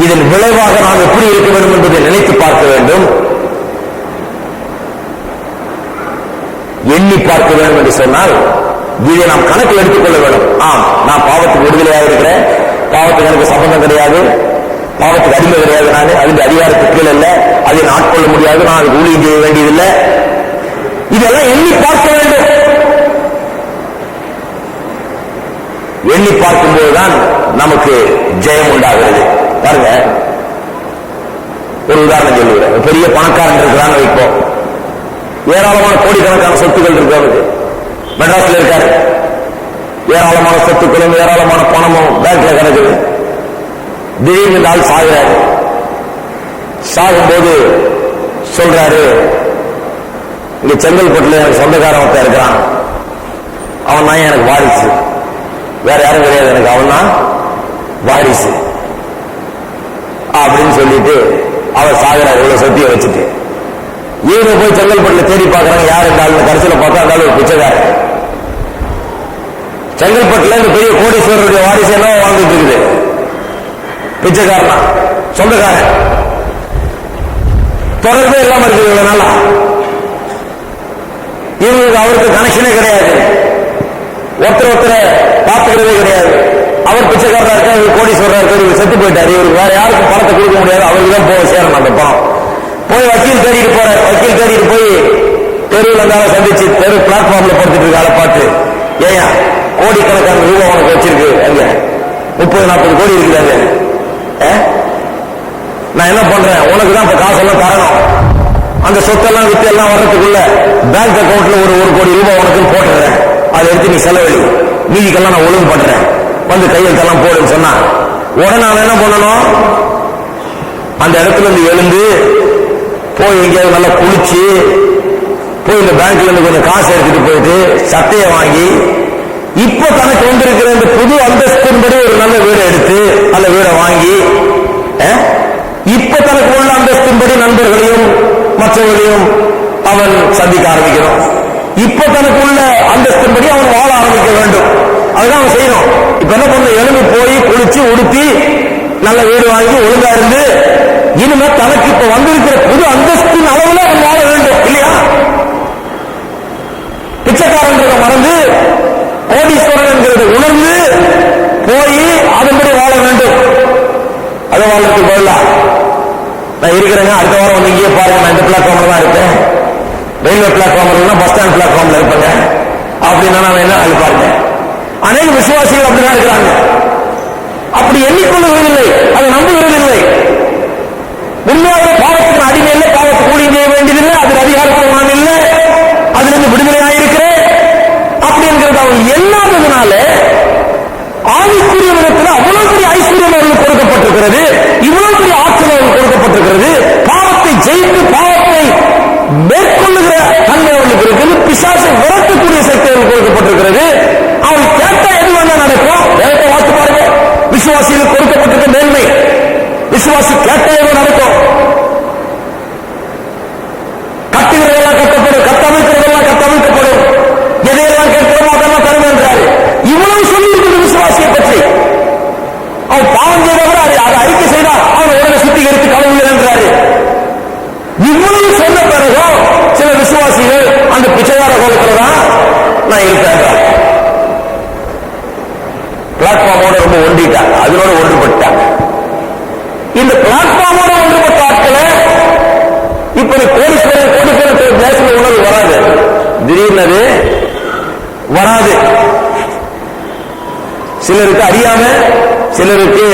இதன் விளைவாக நாம் எப்படி இருக்க வேண்டும் என்பதை நினைத்து பார்க்க வேண்டும், எண்ணி பார்க்க வேண்டும் என்று சொன்னால் இதை நாம் கணக்கில் எடுத்துக்கொள்ள வேண்டும். ஆம், நான் பாவத்துக்கு விடுதலையாக இருக்கிறேன், பாவத்துக்கு எனக்கு சம்பந்தம் கிடையாது, பாவத்துக்கு அடிமை கிடையாது, நான் அதுக்கு அதிகாரத்துக்கு கீழே இல்லை, அதை நான் ஆட்கொள்ள முடியாது, நான் அதுக்கு ஊழியம் செய்ய வேண்டியதில்லை. இதெல்லாம் எண்ணி பார்க்க வேண்டும். எண்ணி பார்க்கும்போதுதான் நமக்கு ஜெயம் உண்டாகிறது. பாருங்க, ஒரு உதாரணம் சொல்லுகிறேன். பெரிய பணக்காரன் இருக்கிறான்னு வைப்போம், ஏராளமான கோடிக்கணக்கான சொத்துக்கள் இருக்கு அவருக்கு, மெட்ராஸ்ல இருக்காரு, ஏராளமான சொத்துக்களும் ஏராளமான பணமும் பேங்க்ல கிடக்குது. திடீர்னு இந்த ஆள் சாகுறாரு. சாகும்போது சொல்றாரு, இங்க செங்கல்பட்டுல எனக்கு சொந்தக்காரன் ஒருத்தன் இருக்கிறான், அவன் தான் எனக்கு வாரிசு, வேற யாரும் கிடையாது, எனக்கு அவன் தான் வாரிசு அப்படின்னு சொல்லிட்டு அவர் சாகுறாரு. இவ்வளவு சொத்தியை வச்சுட்டு இவங்க போய் செங்கல்பட்டுல தேடி பார்க்கறாங்க, யார் இருந்தாலும் கடைசியில பார்த்தா இருந்தாலும் ஒரு பிச்சைக்காரன். செங்கல்பட்டுல இந்த பெரிய கோடீஸ்வரருடைய வாரிசு எல்லாம் வாழ்ந்துட்டு இருக்குது. பிச்சைக்காரனா, சொந்தக்காரன், தொடர்பே இல்லாம இருக்கிறதுனால இவங்களுக்கு அவருக்கு கனெக்ஷனே கிடையாது, ஒருத்தரை பார்த்துக்கிறதே கிடையாது. அவர் பிச்சைக்காரா இருக்க, இவர் கோடீஸ்வரா இருக்க, இவர் செத்து போயிட்டாரு, இவருக்கு வேற யாருக்கும் பணத்தை கொடுக்க முடியாது, அவருக்கு தான் போக சேரணும் அந்த பணம். போய் வக்கீல் தேடிட்டு போறாரு. வக்கீல் தேடிட்டு போய் தெருவில் இருந்தாலும் சந்திச்சு தெரு பிளாட்ஃபார்ம்ல படுத்துட்டு இருக்க ஆளை பார்த்து, ஏயா கோடிக்கணக்கான ரூபாய் உனக்கு வச்சிருக்கு, அங்க 30-40 கோடி இருக்குதாங்க, நான் என்ன பண்றேன், உனக்கு தான் இப்ப காசெல்லாம் தரணும், அந்த சொத்தெல்லாம் வித்து எல்லாம் வர்றதுக்குள்ள பேங்க் அக்கௌண்ட்ல ஒரு 1 கோடி ரூபாய் உனக்கு போட்டுறேன், அதை எடுத்து நீ செலவழி, மீதிக்கெல்லாம் நான் ஒழுங்கு பண்றேன், வந்து கையெழுத்தெல்லாம் போடுன்னு சொன்னா உடனே அவன் என்ன பண்ணணும், அந்த இடத்துல இருந்து எழுந்து போய் எங்கேயாவது நல்லா குளிச்சு போய் இந்த பேங்க்ல இருந்து கொஞ்சம் காசு எடுத்துட்டு போயிட்டு சட்டையை வாங்கி இப்ப தனக்கு வந்திருக்கிற இந்த புது அந்தஸ்தின்படி ஒரு நல்ல வீடை எடுத்து அந்த வீடை வாங்கி இப்ப தனக்கு உள்ள அந்தஸ்தின்படி நண்பர்களையும் மற்றவர்களையும் அவன் சந்திக்க ஆரம்பிக்கணும். இப்ப தனக்கு உள்ள அந்தஸ்தின்படி அவன் வாழ ஆரம்பிக்க வேண்டும். அதுதான் அவன் செய்யணும். இப்ப என்ன பண்ண, எழுந்து போய் குளிச்சு உடுத்தி நல்ல வீடு வாங்கி ஒழுங்கா இருந்து இனிமே தனக்கு இப்ப வந்திருக்கிற புது அந்தஸ்தின் அளவுல அவன் வாழ வேண்டும் இல்லையா? பிச்சைக்காரன்றதை மறந்து கோடீஸ்வரன் என்கிறத உணர்ந்து போய் அதன்படி வாழ வேண்டும். அதை வாழ்றதுக்கு பதிலா நான் இருக்கிறேங்க, அடுத்த வாரம் வந்து இங்கே பாருங்க, நான் இந்த பிளாட்ஃபார்ம்ல தான் இருப்பேன், ரயில்வே பிளாட்ஃபார்ம்ல பஸ் ஸ்டாண்ட் பிளாட்ஃபார்ம்ல இருப்பேங்க அப்படின்னா நான் என்ன ஆளு பாருங்க. அநேக விசுவாசிகள் அப்படிதான் இருக்கிறாங்க. அப்படி எண்ணிக்கொள்ளுவதில்லை, அதை நம்புவதில்லை. உண்மையாக பாவத்துக்கு அடிமை இல்லை, பாவத்துக்கு ஊழியம் செய்ய வேண்டியதில்லை, அதில் அதிகாரத்துவமான இல்லை, அதிலிருந்து விடுதலையாயிருக்கிறேன் அப்படி என்கிறது அவன் எண்ணாததுனால ஆவிக்குரிய விதத்தில் அவ்வளவு பெரிய ஐஸ்வர்யம் அவர்களுக்கு கொடுக்கப்பட்டிருக்கிறது, இவ்வளவு பெரிய ஆற்றல் அவர்களுக்கு கொடுக்கப்பட்டிருக்கிறது, பாவத்தை ஜெயித்து பாவத்தை மேற்கொள்ளுகிற தன்மை அவர்களுக்கு இருக்கிறது, பிசாசை விரட்டக்கூடிய சக்தி அவர்களுக்கு கொடுக்கப்பட்டிருக்கிறது. அவன் கேட்டா எது வேணா நடக்கும். வேலையை வாத்து பாருங்க, விசுவாசிகளுக்கு கொடுக்கப்பட்டிருக்க மேன்மை, விசுவாசி கேட்டா எது நடக்கும். கட்டுகிறதெல்லாம் கட்டப்படும், கட்டமைக்கிறதெல்லாம் கட்டமைக்கப்படும், எதையெல்லாம் கேட்கிறோமோ அதெல்லாம் தரும் என்றாரு. இவ்வளவு சொல்லி இருக்கிற விசுவாசியை பற்றி அவன் பாவம் செய்தவர் அதை அறிக்கை செய்தா அவன் உடனே சுத்திகரித்து கலவுகள் என்றாரு. இவ்வளவு சொன்ன பிறகும் சில விசுவாசிகள் அந்த பிச்சையார கோலத்துலதான் நான் இருப்பேன், பிளாட்ஃபார்மோட ரொம்ப ஒண்டிட்டாங்க, அதனோட ஒன்றுபட்டாங்க. இந்த பிளாட்ஃபார்மோட ஒன்றுபட்ட ஆட்களை இப்ப கோடீஸ்வரன் தேசத்துல உணர்வு வராது, திடீர்னு வராது. சிலருக்கு அறியாம, சிலருக்கு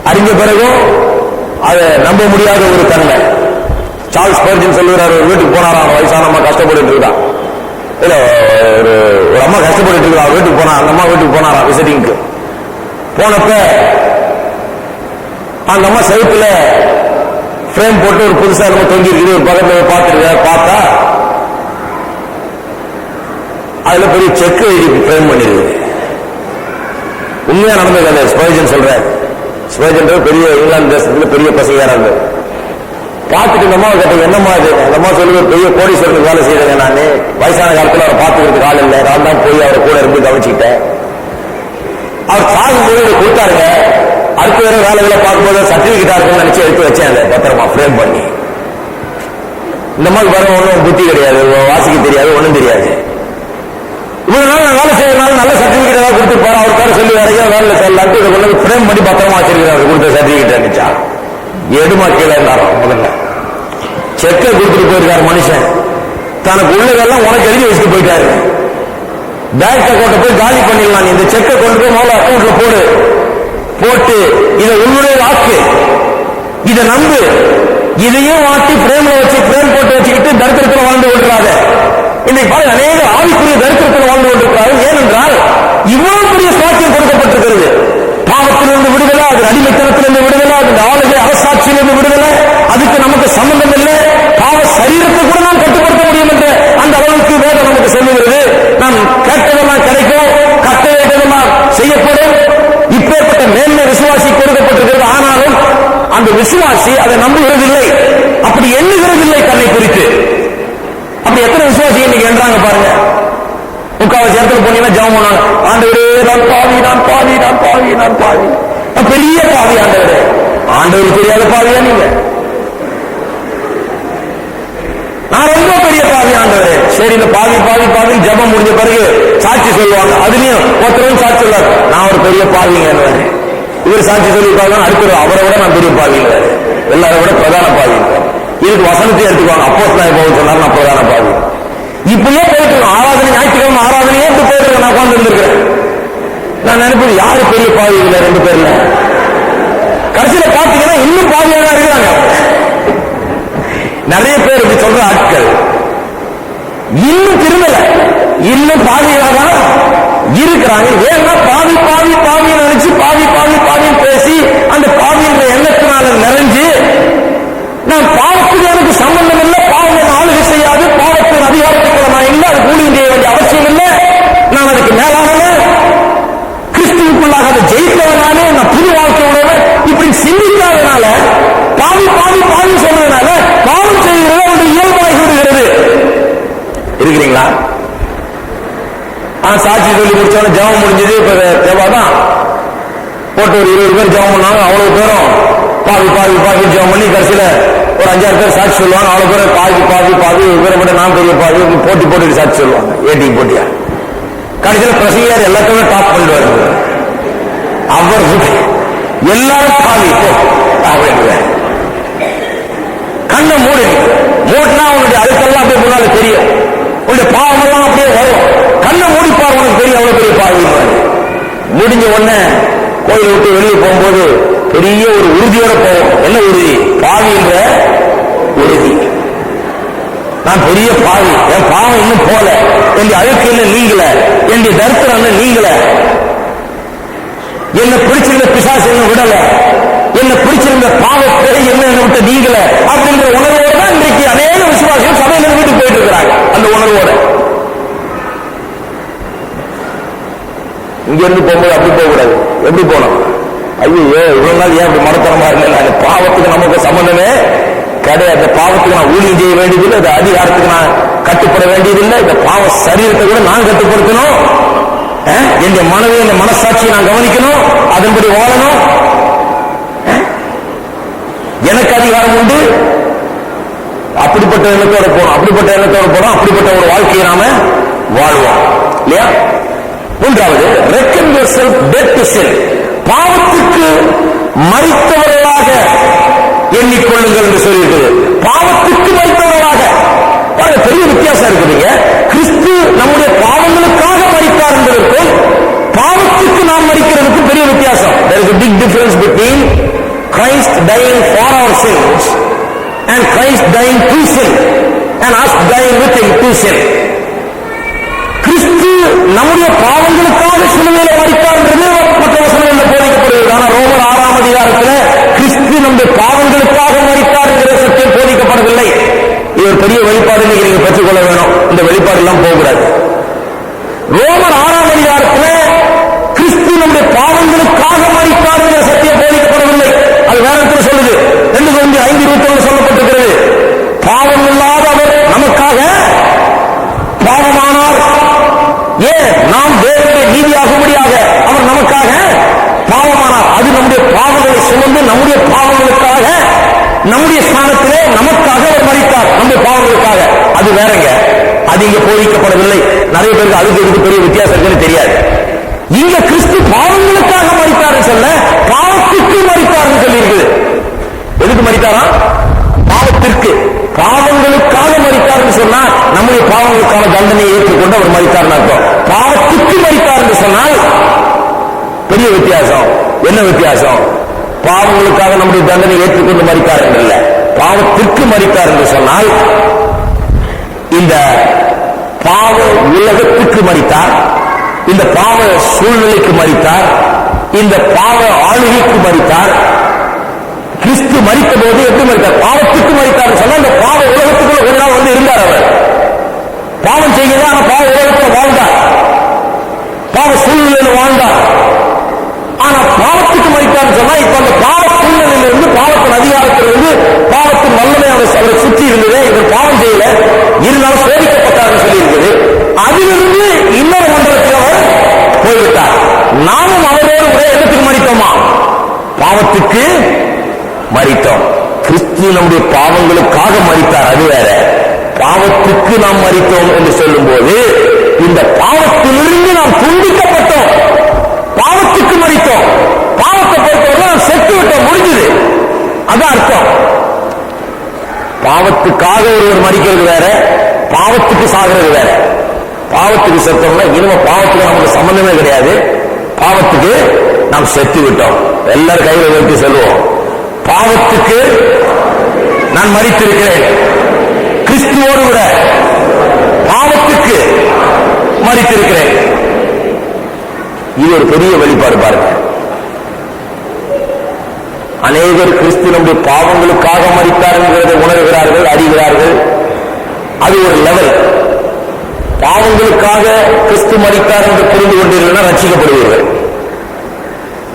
அறிஞ்ச பிறகும் அதை நம்ப முடியாத ஒரு தன்மை. சார்ல்ஸ் ஸ்பர்ஜன் சொல்லுகிறார், ஒரு வீட்டுக்கு போனாராம், வயசான அம்மா கஷ்டப்பட்டு இருக்கா, இல்ல ஒரு அம்மா கஷ்டப்பட்டு இருக்கா, வீட்டுக்கு போனா, அந்த அம்மா வீட்டுக்கு போனாராம் விசிட்டிங்க்கு. போனப்ப அந்த அம்மா செவுத்துல ஃப்ரேம் போட்டு ஒரு புதுசா நம்ம தொங்கி இருக்குது, ஒரு பக்கத்துல பார்த்துருக்க, பார்த்தா அதுல பெரிய செக் எழுதி ஃப்ரேம் பண்ணிருக்கு. உண்மையா நடந்த கதை ஸ்பர்ஜன் சொல்றேன். ஸ்பர்ஜன் பெரிய இங்கிலாந்து தேசத்துல பெரிய பசையாரா இருந்தது. பார்த்துட்டு இந்த அம்மா கேட்ட, என்னம்மா இது? அந்த அம்மா சொல்லுவது, பெரிய கோடீஸ்வரனுக்கு வேலை செய்யறேன், நானு வயசான காலத்துல அவரை பார்த்துக்கிறதுக்கு ஆள் இல்லை, நான் தான் போய் அவரை கூட இருந்து கவனிச்சுக்கிட்டேன். அவர் சாகும்போது இதை கொடுத்தாருங்க, அடுத்த வேற வேலைகளை பார்க்கும்போது சர்டிபிகேட்டா இருக்குன்னு நினைச்சு எடுத்து வச்சேன், அதை பத்திரமா ஃப்ரேம் பண்ணி. இந்த மாதிரி வர ஒன்றும் புத்தி கிடையாது, வாசிக்க தெரியாது, ஒன்றும் தெரியாது. இவ்வளவு நாள் நான் வேலை செய்யறதுனால நல்ல சர்டிபிகேட் ஏதாவது கொடுத்துருப்பாரு, அவருக்கார சொல்லி வரைக்கும் வேலை செய்யலான்ட்டு இதை கொண்டு ஃப்ரேம் பண்ணி பத்திரமா வச்சிருக்கிறாரு. கொடுத்த சர்டிபிகேட் இருந்துச்சா எடுமா கீழே இருந்தாராம். முதல்ல செக்கை கொடுத்துட்டு போயிருக்காரு மனுஷன், தனக்கு உள்ளதெல்லாம் உனக்கு எழுதி வச்சுட்டு போயிட்டாரு. பேங்க் அக்கௌண்ட்டை போய் காலி பண்ணிடலாம், நீ இந்த செக்கை கொண்டு போய் முதல்ல அக்கௌண்ட்ல போட்டு இதை உன்னுடைய வாக்கு, இதை நம்பு, இதையும் வாட்டி ஃப்ரேம்ல வச்சு ஃப்ரேம் போட்டு வச்சுக்கிட்டு தரித்திரத்தில் வாழ்ந்து கொள்றாங்க. இன்னைக்கு பாருங்க, அநேக ஆவிக்குரிய தரித்திரத்தில் வாழ்ந்து கொண்டிருக்கிறார்கள். ஏனென்றால் இவ்வளவு பெரிய சாட்சியம் கொடுக்கப்பட்டிருக்கிறது. பாவத்திலிருந்து விடுதலை, அது அடிமைத்தனத்திலிருந்து விடுதலை, அது ஆளுகை அரசாட்சியிலிருந்து விடுதலை, அதுக்கு நமக்கு சம்பந்தம் இல்லை. பாவ சரீரத்தை கூட நாம் கட்டுப்படுத்த முடியும் என்ற அந்த அளவுக்கு வேதம் நமக்கு சொல்லுகிறது. நாம் கேட்டதெல்லாம் கிடைக்கும், கட்டளையிட்டதெல்லாம் செய்யப்படும். இப்பேற்பட்ட மேன்மை விசுவாசி கொடுக்கப்பட்டிருக்கிறது. ஆனாலும் அந்த விசுவாசி அதை நம்புகிறதில்லை, அப்படி எண்ணுகிறதில்லை தன்னை குறித்து. பாத்தீங்கன்னா ஜெபம் பண்ணுவாங்க, ஆண்டவரே நான் பாவி, நான் பாவி, நான் பாவி, நான் பாவி, நான் பெரிய பாவி ஆண்டவரே. ஆண்டவருக்கு தெரியாத பாவியா நீங்க? நான் ரொம்ப பெரிய பாவி ஆண்டவரே. சரி, இந்த பாவி பாவி பாவி ஜெபம் முடிஞ்ச பிறகு சாட்சி சொல்லுவாங்க. அதுலயும் ஒருத்தரும் சாட்சி சொல்லுவார், நான் ஒரு பெரிய பாவிங்க. இவர் சாட்சி சொல்லியிருப்பாங்க, அடுத்த அவரை விட நான் பெரிய பாவிங்க, எல்லாரை விட பிரதான பாவிங்க. இதுக்கு வசனத்தை எடுத்துக்குவாங்க. அப்போஸ்தலனாகிய பவுல் சொன்னார், நான் பிரதான பாவி. இப்படியே போயிட்டு இருக்கோம். ஆராதனை, ஞாயிற்றுக்கிழமை ஆராதனையே இப்படி போயிட்டு இருக்கேன். நான் உட்கார்ந்து இருந்திருக்கிறேன். நான் நினைப்பது யாரு பெரிய பாவி இல்ல, ரெண்டு பேர்ல. கடைசியில பாத்தீங்கன்னா இன்னும் பாவியாக தான் இருக்கிறாங்க. நிறைய பேர் இப்படி சொல்ற ஆட்கள் இன்னும் திரும்பல, இன்னும் பாவியாக தான் இருக்கிறாங்க. ஏன்னா பாவி பாவி பாவி நினைச்சு பாவி பாவி பாவி பேசி அந்த பாவின்ற எண்ணத்தினால நிறைஞ்சு, நான் பாவத்துக்கு எனக்கு சம்பந்தம் இல்லை, பாவம் ஆளுகை செய்யாது, பாவத்தின் அதிகாரத்துக்கு நான் இல்லை, அது ஊழியம் செய்ய வேண்டிய அவசியம் இல்லை, நான் அதுக்கு மேலானவன், கிறிஸ்துவுக்குள்ளாக அதை ஜெயிக்கிறவனானே, நான் புது வாழ்க்கை உடையவன், இப்படி சிந்திக்காதனால பாவி பாவி பாவி சொல்றதுனால பாவம் செய்கிறது ஒரு இயல்பாகி விடுகிறது. இருக்கிறீங்களா? சாட்சி சொல்லி முடிச்சோன்னு ஜெபம் முடிஞ்சது. இப்ப தேவாதான் போட்டு ஒரு 20 பேர் ஜெபம் பண்ணாங்க. அவ்வளவு பேரும் பாவி பாவி பாவி ஜெபம் பண்ணி கடைசியில ஒரு 5-6 பேர் சாட்சி சொல்லுவாங்க. அவ்வளவு பேர் பாவி பாவி பாவி, இவரை விட நான் பெரிய பாவி, போட்டி போட்டு சாட்சி சொல்லுவாங்க. ஏடிங் போட்டியா. கடைசியில பிரசங்கியார் எல்லாத்தையுமே டாப் பண்ணிடுவாரு. அவர் எல்லாரும் பாவி கண்ணை மூடி மூட்டினா உன்னுடைய அழுக்கெல்லாம் அப்படியே முன்னால தெரியும், உன்னுடைய பாவம் எல்லாம் அப்படியே வரும். கண்ணை மூடிப்பார், உனக்கு தெரியும் அவ்வளவு பெரிய பாவி. முடிஞ்ச உடனே கோயிலை விட்டு வெளியே போகும்போது பெரிய ஒரு உறுதியோட போவோம். என்ன உறுதி? பாவின்ற உறுதி. நான் பெரிய பாவி, என் பாவம் இன்னும் போல, என்னுடைய அழுக்கு இன்னும் நீங்கல, என்னுடைய தரித்திரம் இன்னும் நீங்கல, என்ன பிடிச்சிருந்த பிசாசு என்ன விடல, என்ன பிடிச்சிருந்த பாவத்தை என்ன விட்டு நீங்கல அப்படின்ற உணர்வோடு தான் இன்றைக்கு அநேக விசுவாசிகள் சபையில வீட்டுக்கு போயிட்டு இருக்கிறாங்க. அந்த உணர்வோட இங்க இருந்து போகும்போது அப்படி போக கூடாது. எப்படி போனோம்? ஐயோ இவ்வளவு நாள் ஏன் அப்படி மடத்தனமா இருந்தேன்? அந்த பாவத்துக்கு நமக்கு சம்பந்தமே கிடையாது. அந்த பாவத்துக்கு நான் ஊழியம் செய்ய வேண்டியதில்லை, அந்த அதிகாரத்துக்கு நான் கட்டுப்பட வேண்டியதில்லை. இந்த பாவ சரீரத்தை கூட நான் கட்டுப்படுத்தணும். என் மனதை, என் மனசாட்சியை நான் கவனிக்கணும், அதன்படி வாழணும். எனக்கு அதிகாரம் உண்டு. அப்படிப்பட்ட எண்ணத்தோட போனோம், அப்படிப்பட்ட எண்ணத்தோட போனோம், அப்படிப்பட்ட ஒரு வாழ்க்கையை நாம வாழ்வோம் இல்லையா? மூன்றாவது, reckon yourself dead to sin. பாவத்துக்கு மரித்தவர்களாக எண்ணிக்கொள்ளுங்கள் என்று சொல்லியிருக்கிறது. பாவத்துக்கு மரித்தவர்களாக பெரிய வித்தியாசம் இருக்குதுங்க. கிறிஸ்து நம்முடைய பாவங்களுக்காக மரித்தார் என்பதற்கும் பாவத்துக்கு நாம் மரிக்கிறதுக்கும் பெரிய வித்தியாசம். There is a big difference between Christ dying for our sins and Christ dying to sin and us dying with him to sin. கிறிஸ்து நம்முடைய பாவங்களுக்காக சிலுவையில மரித்தார் என்றது மற்ற வசனங்களில் போதிக்கப்படுகிறது. ஆனால் ரோமர் 6ஆம் அதிகாரத்தில் கிறிஸ்து நம்முடைய பாவங்களுக்காக மரித்தார் என்கிற சத்தியம் போதிக்கப்படவில்லை. இது ஒரு பெரிய வெளிப்பாடு, நீங்க பெற்றுக்கொள்ள வேணும். இந்த வெளிப்பாடு எல்லாம் போகக்கூடாது. ரோமர் 6ஆம் அதிகாரத்தில் கிறிஸ்து நம்முடைய பாவங்களுக்காக மரித்தார் என்கிற சத்தியம் போதிக்கப்படவில்லை. அது வேற இடத்துல சொல்லுது. 2 கொரிந்தியர் 5:21 சொல்லப்பட்டிருக்கிறது. பாவம் இல்லாத அவர் நமக்காக பாவமானார். ஏன்? நாம் தேவனுடைய நீதியாகும்படியாக அவர் நமக்காக பாவமானார். அது நம்முடைய பாவங்களை சுமந்து நம்முடைய பாவங்களுக்காக நம்முடைய ஸ்தானத்திலே நமக்காக அவர் மரித்தார், நம்முடைய பாவங்களுக்காக. அது வேறங்க, அது இங்க போதிக்கப்படவில்லை. நிறைய பேருக்கு அதுக்கு இதுக்கு பெரிய வித்தியாசம் இருக்குன்னு தெரியாது. இங்க கிறிஸ்து பாவங்களுக்காக மரித்தார் சொல்ல, பாவத்திற்கு மரித்தார் சொல்லி இருக்குது. எதுக்கு மரித்தாரா? பாவத்திற்கு. பாவங்களுக்காக மரித்தார் சொன்னா நம்முடைய பாவங்களுக்கான தண்டனையை ஏற்றுக்கொண்டு அவர் மரித்தார் அர்த்தம். பாவத்துக்கு மரித்தார் என்று சொன்னால் பெரிய வித்தியாசம். என்ன வித்தியாசம்? பாவங்களுக்காக நம்முடைய தண்டனை ஏற்றுக்கொண்டு மரித்தார் என்றல்ல, பாவத்திற்கு மரித்தார் என்று சொன்னால் இந்த பாவ உலகத்துக்கு மரித்தார், இந்த பாவ சூழ்நிலைக்கு மரித்தார், இந்த பாவ ஆளுகைக்கு மரித்தார். கிறிஸ்து மரித்த போது எப்படி மரித்தார்? பாவத்துக்கு மரித்தார் சொன்னா இந்த பாவ உலகத்துக்குள்ள ஒரு நாள் வந்து இருந்தார். அவர் பாவம் செய்கிறது, ஆனா பாவ உலகத்தில் வாழ்ந்தார், பாவ சூழ்நிலையில் வாழ்ந்தார். ஆனா பாவத்துக்கு மரித்தார் சொன்னா இப்ப அந்த பாவ சூழ்நிலையிலிருந்து, பாவத்தின் அதிகாரத்திலிருந்து, பாவத்தின் வல்லமை அவரை சுற்றி இருந்தது. இவர் பாவம் செய்யல, இருந்தாலும் சோதிக்கப்பட்டார் சொல்லி இருக்குது. அதிலிருந்து இன்னொரு மண்டலத்தில் அவர் பாவத்துக்கு மரித்தோம். கிறிஸ்து நம்முடைய பாவங்களுக்காக மரித்தார், அது வேற. பாவத்துக்கு நாம் மரித்தோம் என்று சொல்லும் போது இந்த பாவத்திலிருந்து நாம் துண்டிக்கப்பட்டோம், பாவத்துக்கு மரித்தோம். பாவத்தை பொறுத்தவரை நாம் செத்து விட்டோம், முடிஞ்சது, அதான் அர்த்தம். பாவத்துக்காக ஒருவர் மரிக்கிறது வேற, பாவத்துக்கு சாகிறது வேற. பாவத்துக்கு செத்தோம்னா இனிமே பாவத்துக்கு நமக்கு சம்பந்தமே கிடையாது, பாவத்துக்கு நாம் செத்து விட்டோம். எல்லாரும் கையில் வைத்து சொல்லுவோம், பாவத்துக்கு நான் மரித்திருக்கிறேன், கிறிஸ்துவோடு கூட பாவத்துக்கு மரித்திருக்கிறேன். இது ஒரு பெரிய வெளிப்பாடு பாருங்க. அநேகர் கிறிஸ்து நம்முடைய பாவங்களுக்காக மரித்தார் என்கிறதை உணர்கிறார்கள், அறிகிறார்கள். அது ஒரு லெவல். பாவங்களுக்காக கிறிஸ்து மரித்தார் என்று புரிந்து கொண்டீர்கள் ரட்சிக்கப்படுவீர்கள்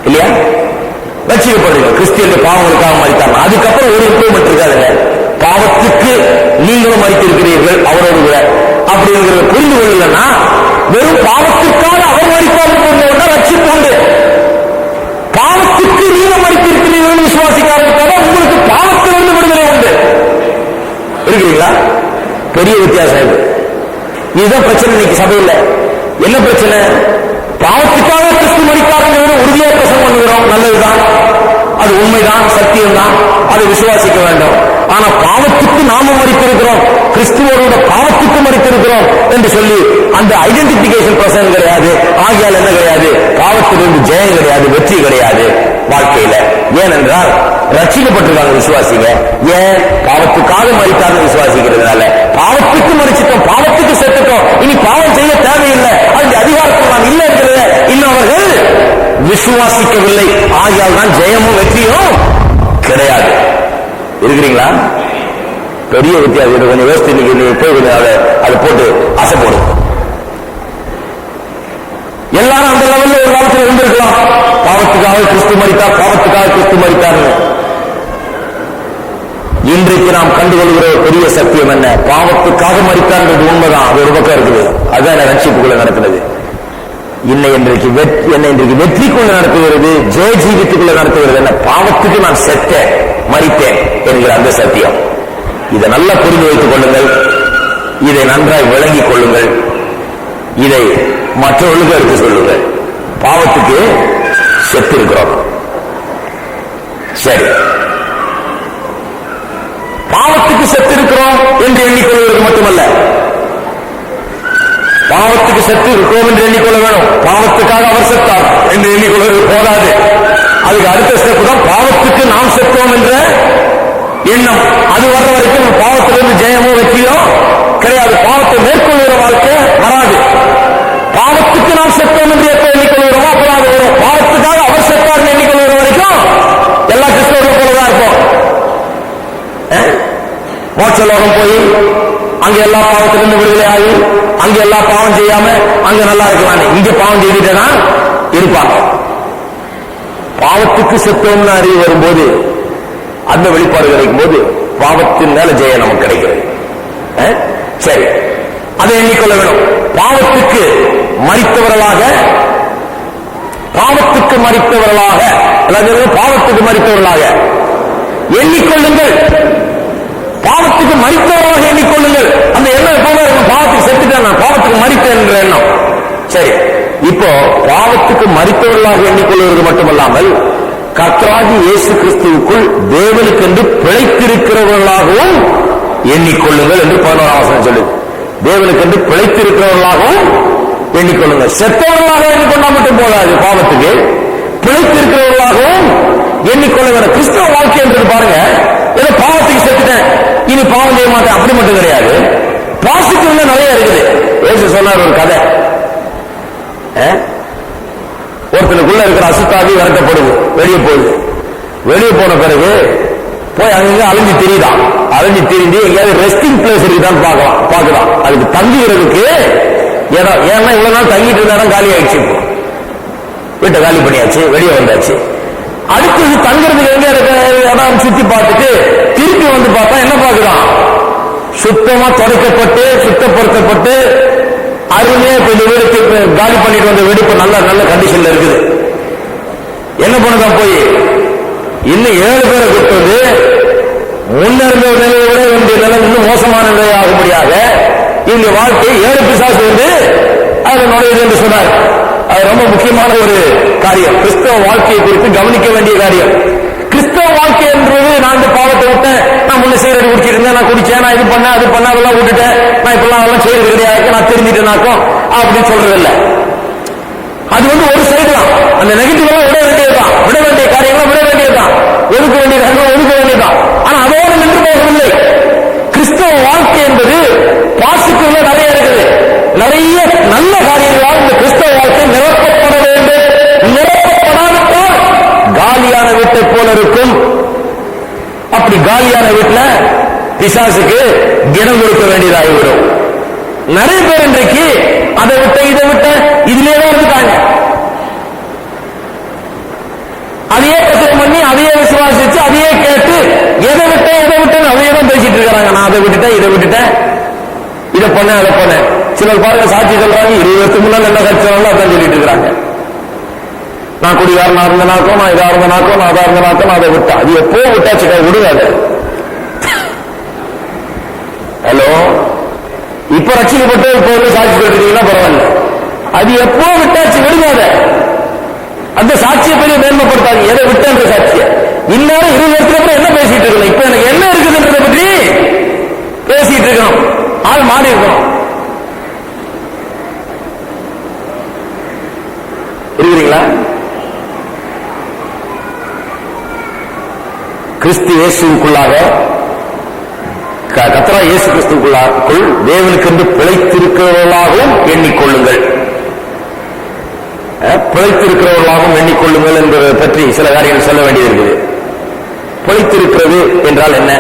இல்லையா? ரட்சிக்கப்படுவீர்கள். கிறிஸ்து பாவங்களுக்காக மரித்தார், அதுக்கப்புறம் ஒரு இம்ப்ரூவ்மெண்ட் இருக்காதுங்க. பாவத்துக்கு நீங்களும் மரித்திருக்கிறீர்கள் அவரோடு கூட அப்படிங்கிறத புரிந்து கொள்ளலன்னா வெறும் பாவத்திற்காக அவர் மரித்தார் ரட்சிப்பு உண்டு. பாவத்துக்கு நீங்கள் மரித்திருக்கிறீர்கள் விசுவாசிக்காரர்களுக்காக உங்களுக்கு பாவத்திலிருந்து விடுதலை உண்டு. இருக்கிறீங்களா? பெரிய வித்தியாசம் இது. இதுதான் பிரச்சனை இன்னைக்கு சபையில். என்ன பிரச்சனை? பாவத்துக்காக கிறிஸ்து மரித்தார் உறுதியாக பிரசங்கம் பண்ணுகிறோம், நல்லதுதான், அது உண்மைதான், சத்தியம் தான், அதை விசுவாசிக்க வேண்டும். ஆனா பாவத்துக்கு நாம மரித்திருக்கிறோம், கிறிஸ்துவோட பாவத்துக்கு மரித்திருக்கிறோம் என்று சொல்லி அந்த ஐடென்டிபிகேஷன் பிரசங்கம் கிடையாது. ஆகியால் என்ன கிடையாது? பாவத்திலிருந்து ஜெயம் கிடையாது, வெற்றி கிடையாது வாழ்க்கையில. ஏனென்றால் ரட்சிக்கப்பட்டிருக்காங்க விசுவாசிங்க. ஏன்? பாவத்துக்காக மரித்தார்னு விசுவாசிக்கிறதுனால. பாவத்துக்கு மரிச்சிட்டோம், பாவத்துக்கு செத்துட்டோம், இனி பாவம் செய்ய தேவையில்லை, அந்த அதிகாரத்தில் நாம் இல்லை இருக்கிறத இன்னும் அவர்கள் விசுவாசிக்கவில்லை. ஆகியால் தான் ஜெயமும் வெற்றியும் கிடையாது. இருக்கிறீங்களா? பெரிய வித்தியாசம். கொஞ்சம் யோசித்து போய் கொஞ்சம் அதை போட்டு ஆசை போடும். எல்லாரும் அந்த லெவலில் ஒரு காலத்தில் இருந்திருக்கலாம். பாவத்துக்காக கிறிஸ்து மரித்தார், பாவத்துக்காக கிறிஸ்து மரித்தார். இன்றைக்கு நாம் கண்டுகொள்கிற பெரிய சத்தியம் என்ன? பாவத்துக்காக மரித்தார்ன்றது உண்மைதான், அது ஒரு பக்கம் இருக்குது, அதுதான் என்ன ரட்சிப்புக்குள்ள நடக்கிறது. என்னை இன்றைக்கு வெற்றிக்குள்ள நடத்துகிறது, ஜெய ஜீவித்துக்குள்ள நடத்துகிறது என்ன? பாவத்துக்கு நான் செத்தேன், மரித்தேன் என்கிற அந்த சத்தியம். இதை நல்லா புரிந்து வைத்துக் கொள்ளுங்கள், இதை நன்றாய் விளங்கிக் கொள்ளுங்கள், இதை மற்றவர்களுக்கு எடுத்து சொல்லுங்கள். பாவத்துக்கு செத்து இருக்கிறோம், சரி. பாவத்துக்கு செத்து இருக்கிறோம் என்று எண்ணிக்கொள்வது மட்டுமல்ல, பாவத்துக்கு செத்து இருக்கிறோம் என்று எண்ணிக்கொள்ள வேணும். பாவத்துக்காக அவர் செத்தார் என்று எண்ணிக்கொள்வது போதாது. அதுக்கு அடுத்த ஸ்டெப் தான் பாவத்துக்கு நாம் செத்தோம் என்ற எண்ணம். அது வர்ற வரைக்கும் பாவத்திலிருந்து ஜெயமோ வெற்றியோ கிடையாது. பாவத்தை மேற்கொள்கிற வாழ்க்கை வராது. பாவத்துக்கு நாம் செத்தோம் என்று எப்ப எண்ணிக்கொள்கிறோமோ அப்பதான் வரும். பாவத்துக்காக அவர் செத்தார் எண்ணிக்கொள்கிற வரைக்கும் எல்லா கிறிஸ்தவர்களும் போலதான் இருப்போம். மோட்ச லோகம் போய் அங்க எல்லா பாவத்திலிருந்து விடுதலை ஆகி அங்க எல்லா பாவம் செய்யாம அங்க நல்லா இருக்கலாம். இங்க பாவம் செய்துட்டு தான் இருப்பாங்க. பாவத்துக்கு செத்தோம்னு அறிவு வரும்போது, அந்த வெளிப்பாடு கிடைக்கும் போது பாவத்தின் மேல ஜெயம் நமக்கு கிடைக்கிறது. சரி, அதை எண்ணிக்கொள்ள வேணும். பாவத்துக்கு மரித்தவர்களாக, பாவத்துக்கு மரித்தவர்களாக எண்ணிக்கொள்ளுங்கள். பாவத்துக்கு மரித்தவர்களாக எண்ணிக்கொள்ளுங்கள். அந்த எண்ணம் எப்பவுமே இருக்கும். பாவத்துக்கு செத்துட்டேன், நான் பாவத்துக்கு மரித்தேன் என்ற எண்ணம். சரி, இப்போ பாவத்துக்கு மரித்தவர்களாக எண்ணிக்கொள்வது மட்டுமல்லாமல் கர்த்தராகிய இயேசு கிறிஸ்துவுக்குள் தேவனுக்கென்று பிழைத்திருக்கிறவர்களாகவும் எண்ணிக்கொள்ளுங்கள் என்று 11ஆம் வசனம் சொல்லுது. தேவனுக்கென்று பிழைத்திருக்கிறவர்களாகவும் எண்ணிக்கொள்ளுங்கள். செத்தவர்களாக எண்ணிக்கொண்டா மட்டும் போதாது, பாவத்துக்கு பிழைத்திருக்கிறவர்களாகவும் எண்ணிக்கொள்ள வேண்டும். கிறிஸ்தவ வாழ்க்கை என்றது பாருங்க, ஏதோ பாவத்துக்கு செத்துட்டேன் இனி பாவம் செய்ய மாட்டேன் அப்படி மட்டும் கிடையாது. பாசிட்டிவ்ல நிறைய இருக்குது. இயேசு சொன்னார் ஒரு கதை. ஒருத்தனுக்குள்ள இருக்கிற அசுத்தாவி விரட்டப்படுது, வெளியே போகுது. வெளியே போன பிறகு போய் அங்க அலைஞ்சு திரிதான். அலைஞ்சு திரிந்து எங்கேயாவது ரெஸ்டிங் பிளேஸ் இருக்குதான் பார்க்கலாம். அதுக்கு தங்குகிறதுக்கு இடம். ஏன்னா இவ்வளவு நாள் தங்கிட்டு இருந்த இடம் காலி ஆயிடுச்சு. வீட்டை காலி பண்ணியாச்சு, வெளியே வந்தாச்சு. அடுத்தது தங்குறதுக்கு எங்க இடம் சுத்தி பார்த்துட்டு திருப்பி வந்து பார்த்தா என்ன பார்க்கலாம்? சுத்தமா தொடக்கப்பட்டு சுத்தப்படுத்தப்பட்டு அருமையா இப்ப இந்த வீடு காலி பண்ணிட்டு வந்த வீடு இப்ப நல்ல நல்ல கண்டிஷன்ல இருக்குது. என்ன பண்ணுதான் போய் இன்னும் 7 பேரை கூட்டு வந்து முன்னிருந்த நிலையை விட வேண்டிய நிலை இன்னும் மோசமான நிலையாகும்படியாக இவங்க வாழ்க்கை 7 பிசாசு வந்து அதில் நுழையுது என்று சொன்னார். அது ரொம்ப முக்கியமான ஒரு காரியம். கிறிஸ்தவ வாழ்க்கையை குறித்து கவனிக்க வேண்டிய காரியம். கிறிஸ்தவ வாழ்க்கை என்றது நான் இந்த பாவத்தை விட்டேன், நான் முன்ன சீரடி குடிச்சிட்டு இருந்தேன், நான் குடிச்சேன், நான் இது பண்ண அது பண்ண அதெல்லாம் விட்டுட்டேன், நான் இப்பெல்லாம் அதெல்லாம் செய்யறது கிடையாது, நான் தெரிஞ்சுட்டேனாக்கும் அப்படின்னு சொல்றது இல்லை. அது வந்து ஒரு சைடு தான். அந்த நெகட்டிவ் எல்லாம் விட வேண்டியதுதான், விட வேண்டிய காரியங்களும் விட வேண்டியதுதான், ஒதுக்க வேண்டிய காரியங்களும் ஒதுக்க வேண்டியதுதான். ஆனா அதோடு நின்று போகவில்லை. கிறிஸ்தவ வாழ்க்கை என்பது பாசிட்டிவ்ல நிறைய இருக்குது. நிறைய நல்ல காரியங்களால் இந்த கிறிஸ்தவ வாழ்க்கை நிரப்பப்பட வேண்டும். நிரப்பப்படாவிட்டால் காலியான வீட்டை போல இருக்கும். அப்படி காலியான வீட்டுல பிசாசுக்கு இடம் கொடுக்க வேண்டியதாகிவிடும். நிறைய பேர் இன்றைக்கு அதை விட்ட இதை விட்ட இதுலயே இருக்காங்க. அதையே பிரச்சனை பண்ணி அதையே விசுவாசிச்சு அதையே கேட்டு எதை விட்டேன் அதையே தான் பேசிட்டு இருக்காங்க. நான் அதை விட்டுட்டேன், இதை விட்டுட்டேன், இதை பண்ணேன், அதை பண்ணேன். சிலர் பாருங்க சாட்சி சொல்றாங்க, 20 வருஷத்துக்கு முன்னால என்ன சாட்சி சொன்னாலும் அதான் சொல்லிட்டு இருக்காங்க. நான் குடிகாரனா இருந்த நாக்கம், நான் இதா இருந்த நாக்கம், நான் அதா இருந்த நாக்கம், நான் அதை விட்டேன். அது எப்போ விட்டாச்சு, விடுவாது. ஹலோ, இப்ப ரட்சிக்கப்பட்டு இப்ப வந்து சாட்சி சொல்லிட்டீங்கன்னா பரவாயில்ல. அது எப்போ விட்டாச்சு, விடுவாத. அந்த சாட்சியை பெரிய மேன்மைப்படுத்தாங்க. எதை விட்ட அந்த சாட்சியை இன்னாரும் 20 வருஷத்துக்கு அப்புறம் என்ன பேசிட்டு இருக்கணும், இப்ப எனக்கு என்ன இருக்குதுன்றதை பற்றி பேசிட்டு இருக்கணும். ஆள் மாறி இருக்கணும். இருக்கிறீங்களா? கிறிஸ்து இயேசுக்குள்ளாக, கர்த்தராகிய இயேசு கிறிஸ்துவுக்குள் தேவனுக்கென்று பிழைத்திருக்கிறவர்களாகவும் எண்ணிக்கொள்ளுங்கள். பிழைத்திருக்கிறவர்களாகவும் எண்ணிக்கொள்ளுங்கள் என்பதை பற்றி சில காரியங்கள் சொல்ல வேண்டியது இருக்குது. பிழைத்திருக்கிறது என்றால் என்ன?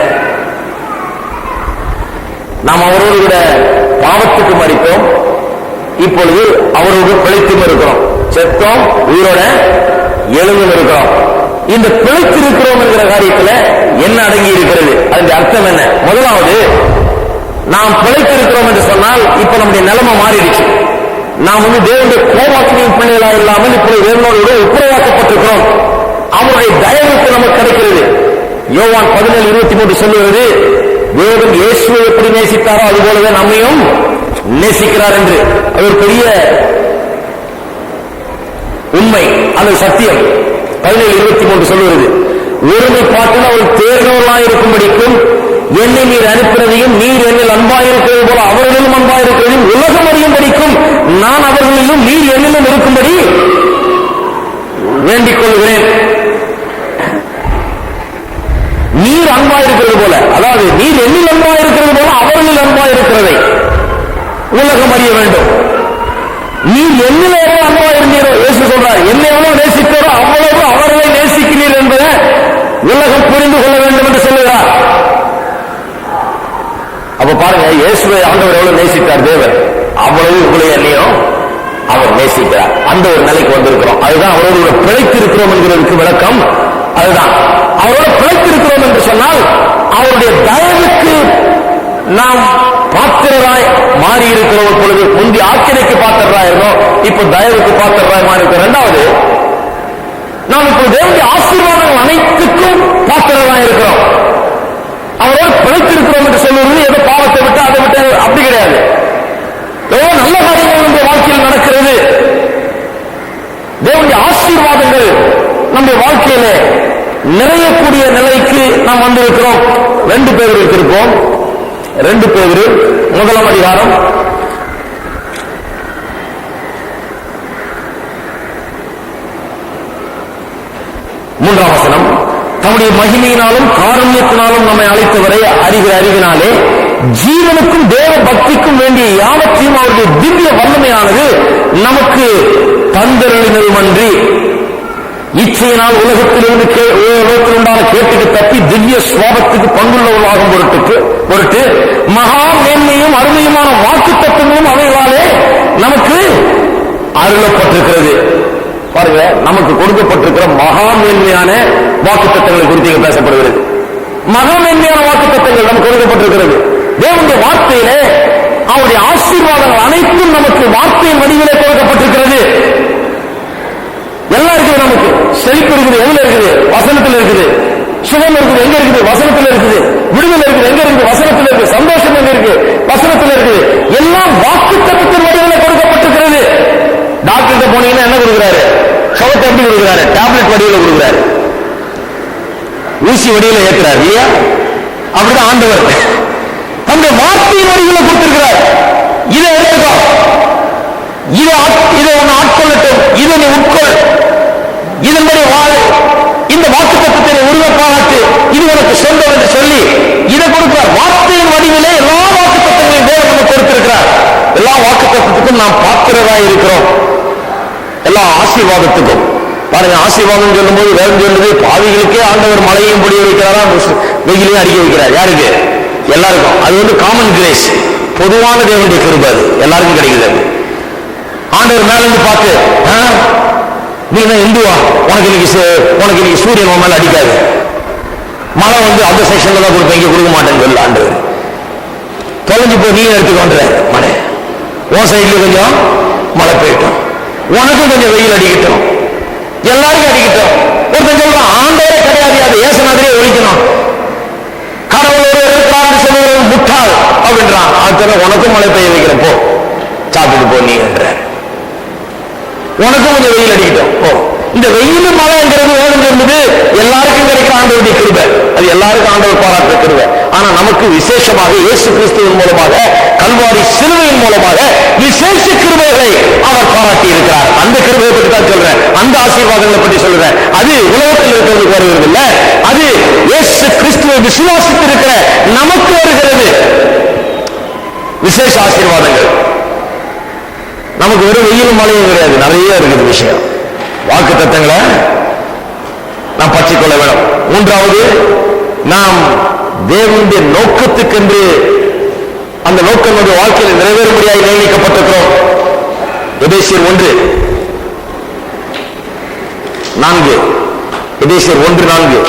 நாம் அவரோடு கூட பாவத்துக்கு மரித்தோம், இப்பொழுது அவரோடு பிழைத்தும் இருக்கிறோம். செத்தோம், உயிரோட எழுந்தும் இருக்கிறோம். இந்த பிழைத்திருக்கிறோம் என்கிற காரியத்துல என்ன அடங்கி இருக்கிறது? அதன் அர்த்தம் என்ன? முதலாவது, நாம் பிழைத்திருக்கிறோம் என்று சொன்னால் இப்ப நம்முடைய நிலைமை மாறிடுச்சு. நாம் வந்து தேவனுடைய கோபாக்கினின் பிள்ளைகளாக இல்லாமல் இப்போது தேவனோடு ஒப்புரவாக்கப்பட்டிருக்கிறோம். அவருடைய தயவுக்கு நமக்கு கிடைக்கிறது. யோவான் 17:23 சொல்லுவது, தேவன் இயேசுவை எப்படி நேசித்தாரோ அதுபோலவே நம்மையும் நேசிக்கிறார் என்று. அது ஒரு பெரிய உண்மை, அது சத்தியம். 17:23 சொல்லுவது, ஒருமைப்பாட்டில் அவர் தேர்ந்தவர்களாக இருக்கும்படிக்கும் என்னை நீர் அனுப்பினதையும் நீர் என்னில் அன்பாயிருக்கிறது போல அவர்களிலும் அன்பாயிருக்கிறதையும் உலகம் அறியும்படிக்கும் நான் அவர்களிலும் நீர் என்னிலும் இருக்கும்படி வேண்டிக் கொள்கிறேன். நீர் அன்பாயிருக்கிறது போல, அதாவது நீர் என்னில் அன்பாயிருக்கிறது போல அவர்களில் அன்பாயிருக்கிறதை உலகம் அறிய வேண்டும். நீர் என்னில் எவ்வளவு அன்பா இருந்தீரோ, இயேசு சொல்றார், என்னை எவ்வளவு நேசித்தாரோ அவ்வளவு அவர்களை நேசிக்கிறீர் என்பதை உலகம் புரிந்து கொள்ள வேண்டும் என்று சொல்லுகிறார். அப்ப பாருங்க, இயேசுவை ஆண்டவர் எவ்வளவு நேசித்தார் தேவன், அவ்வளவு உங்களை என்னையும் அவர் நேசிக்கிறார். அந்த ஒரு நிலைக்கு வந்திருக்கிறோம். அதுதான் அவரோடு பிழைத்திருக்கிறோம் என்கிறதுக்கு விளக்கம். அதுதான் அவரோடு பிழைத்திருக்கிறோம் என்று சொன்னால் அவருடைய தயவுக்கு நாம் பாத்திரராய் மாறி இருக்கிற ஒரு பொழுது. முந்தி ஆக்கிரைக்கு பாத்திரராய் இருந்தோம், இப்ப தயவுக்கு பாத்திரராய் மாறி இருக்கிறோம். இரண்டாவது, நாம் இப்போ தேவனுடைய ஆசீர்வாதங்கள் அனைத்துக்கும் பாத்திரராய் இருக்கிறோம். அவரோடு பிழைத்திருக்கிறோம் என்று சொல்லுவது ஏதோ பாவத்தை விட்டு அதை விட்டு அப்படி கிடையாது. ஏதோ நல்ல காரியங்கள் நம்முடைய வாழ்க்கையில் நடக்கிறது. தேவனுடைய ஆசீர்வாதங்கள் நம்முடைய வாழ்க்கையில நிறையக்கூடிய நிலைக்கு நாம் வந்திருக்கிறோம். 2 பேர் இருப்போம். 2 பேர் 1ஆம் அதிகாரம் 3ஆம் வசனம், தம்முடைய மகிமையினாலும் காருண்யத்தினாலும் நம்மை அழைத்தவரை அறிகிற அறிவினாலே ஜீவனுக்கும் தேவ பக்திக்கும் வேண்டிய யாவற்றையும் அவருடைய திவ்ய வல்லமையானது நமக்கு தந்தருளினதுமன்றி இச்சையினால் உலகத்திலிருந்து உண்டான கேட்டுக்கு தப்பி திவ்ய சுவாபத்துக்கு பங்குள்ளவர்களாகும் பொருட்டு மகா மேன்மையும் அருமையுமான வாக்கு தத்துவமும் அவைகளாலே நமக்கு அருளப்பட்டிருக்கிறது. பாருங்க, நமக்கு கொடுக்கப்பட்டிருக்கிற மகா மேன்மையான வாக்கு தத்தங்களை குறித்து பேசப்படுகிறது. மகா மேன்மையான வாக்கு தத்தங்கள் நமக்கு கொடுக்கப்பட்டிருக்கிறது. தேவனுடைய வார்த்தையிலே அவருடைய ஆசீர்வாதங்கள் அனைத்தும் நமக்கு வார்த்தையின் வடிவிலே கொடுக்கப்பட்டிருக்கிறது. எல்லாம் இருக்குது. நமக்கு செழிப்பு இருக்குது. எதுல இருக்குது? வசனத்தில் இருக்குது. சுகம் இருக்குது எங்க இருக்குது? வசனத்தில் இருக்குது. விடுதலை இருக்குது எங்க இருக்குது? வசனத்தில் இருக்கு. சந்தோஷம் எங்க இருக்கு? வசனத்தில் இருக்குது. எல்லாம் வாக்குத்தத்தத்தின் வடிவில் கொடுக்கப்பட்டிருக்கிறது. டாக்டர் போனீங்கன்னா என்ன கொடுக்குறாரு? சுகத்தை எப்படி கொடுக்குறாரு? டேப்லெட் வடிவில் கொடுக்குறாரு, ஊசி வடிவில் ஏற்கிறார் இல்லையா? அப்படிதான் ஆண்டவர் அந்த வார்த்தையின் வடிவில் கொடுத்திருக்கிறார். இதை எடுத்துக்கோ, இதை உன்னை ஆட்கொள்ளட்டும், இதை நீ உட்கொள், இதன்படி வாழ், இந்த வாக்கு தத்துவத்தை உருவ பாராட்டு, இது உனக்கு சொந்தம் என்று சொல்லி இதை கொடுக்கிறார். வார்த்தையின் வடிவிலே எல்லா வாக்கு தத்துவங்களையும் தேவன் நமக்கு கொடுத்திருக்கிறார். எல்லா வாக்கு தத்துவத்துக்கும் நாம் பாத்திரதா இருக்கிறோம். எல்லா ஆசீர்வாதத்துக்கும் பாருங்க. ஆசீர்வாதம் சொல்லும் போது வேதம் சொல்லுது, பாவிகளுக்கே ஆண்டவர் மழையும் பொழிய வைக்கிறாரா, வெயிலையும் அடிக்க வைக்கிறார். யாருக்கு? எல்லாருக்கும். அது காமன் கிரேஸ், பொதுவான தேவனுடைய கிருபை, அது எல்லாருக்கும் கிடைக்குது. ஆண்டவர் மேல இருந்து பார்த்து, நீ என்ன இந்துவா, உனக்கு இன்னைக்கு சூரியன் உன் மேல அடிக்காது, மழை அந்த செக்ஷன்ல தான் கொடுப்பேன், இங்க கொடுக்க மாட்டேன்னு சொல்லு ஆண்டவர். தொலைஞ்சு போய் நீ எடுத்துக்கொண்ட மழை, உன் சைட்ல கொஞ்சம் மழை பெய்யட்டும், உனக்கும் கொஞ்சம் வெயில் அடிக்கட்டும், எல்லாருக்கும் அடிக்கட்டும். ஒருத்தன் சொல்றான் ஆண்டவரே கிடையாது, அது ஏசுநாதரே ஒழிக்கணும், கடவுள் ஒரு இருக்கான்னு சொல்லுவது முட்டாள் அப்படின்றான். அதுல உனக்கும் மழை பெய்ய வைக்கிறேன், போ சாப்பிட்டு போ நீ என்ற, உனக்கும் கொஞ்சம் வெயில் அடிக்கட்டும் போ. இந்த வெயில் மழைங்கிறது வேணும் என்பது எல்லாருக்கும் கிடைக்கிற ஆண்டவருடைய கிருபை, அது எல்லாருக்கும் ஆண்டவர் பாராட்டுற கிருபை. ஆனா நமக்கு விசேஷமாக இயேசு கிறிஸ்துவின் மூலமாக, கல்வாரி சிலுவையின் மூலமாக விசேஷ கிருபைகளை அவர் பாராட்டி இருக்கிறார். அந்த கிருபையை பற்றி தான் சொல்றேன், அந்த ஆசீர்வாதங்களை பற்றி சொல்றேன். அது உலகத்தில் இருக்கிறவங்களுக்கு வருகிறது இல்ல, அது இயேசு கிறிஸ்துவை விசுவாசித்து இருக்கிற நமக்கு வருகிறது. விசேஷ ஆசீர்வாதங்கள் நமக்கு வெறும் வெயிலும் மழையும் கிடையாது, நிறைய இருக்குது விஷயம். வாக்கு தத்தங்களை நாம் பற்றிக்கொள்ள வேண்டும். மூன்றாவது, நாம் தேவனுடைய நோக்கத்துக்கென்று அந்த நோக்கம் நம்முடைய வாழ்க்கையில் நிறைவேறும்படியாக நியமிக்கப்பட்டிருக்கிறோம். எபேசியர் 1:4, எபேசியர் 1:4,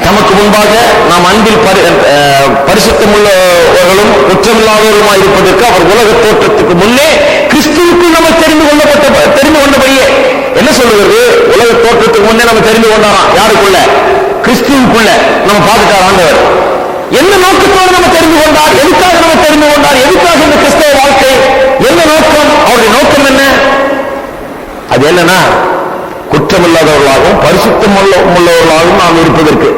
நமக்கு முன்பாக நாம் அன்பில் பரிசுத்தமுள்ளவர்களும் குற்றமில்லாதவர்களுமாய் இருப்பதற்கு அவர் உலக தோற்றத்துக்கு முன்னே கிறிஸ்துவுக்குள் நம்ம தெரிந்து கொண்டபடியே. என்ன சொல்லுகிறது? உலக தோற்றத்துக்கு முன்னே நம்ம தெரிந்து கொண்டாராம். யாருக்குள்ள? கிறிஸ்துவுக்குள்ள நம்ம பார்த்துட்டார் ஆண்டவர். என்ன நோக்கத்தோடு நம்ம தெரிந்து கொண்டார்? எதுக்காக நம்ம தெரிந்து கொண்டார்? எதுக்காக இந்த கிறிஸ்தவ வாழ்க்கை? என்ன நோக்கம்? அவருடைய நோக்கம் என்ன? அது என்னன்னா, குற்றமில்லாதவர்களாகவும் பரிசுத்தம் உள்ளவர்களாகவும் நாம் இருப்பதற்கு.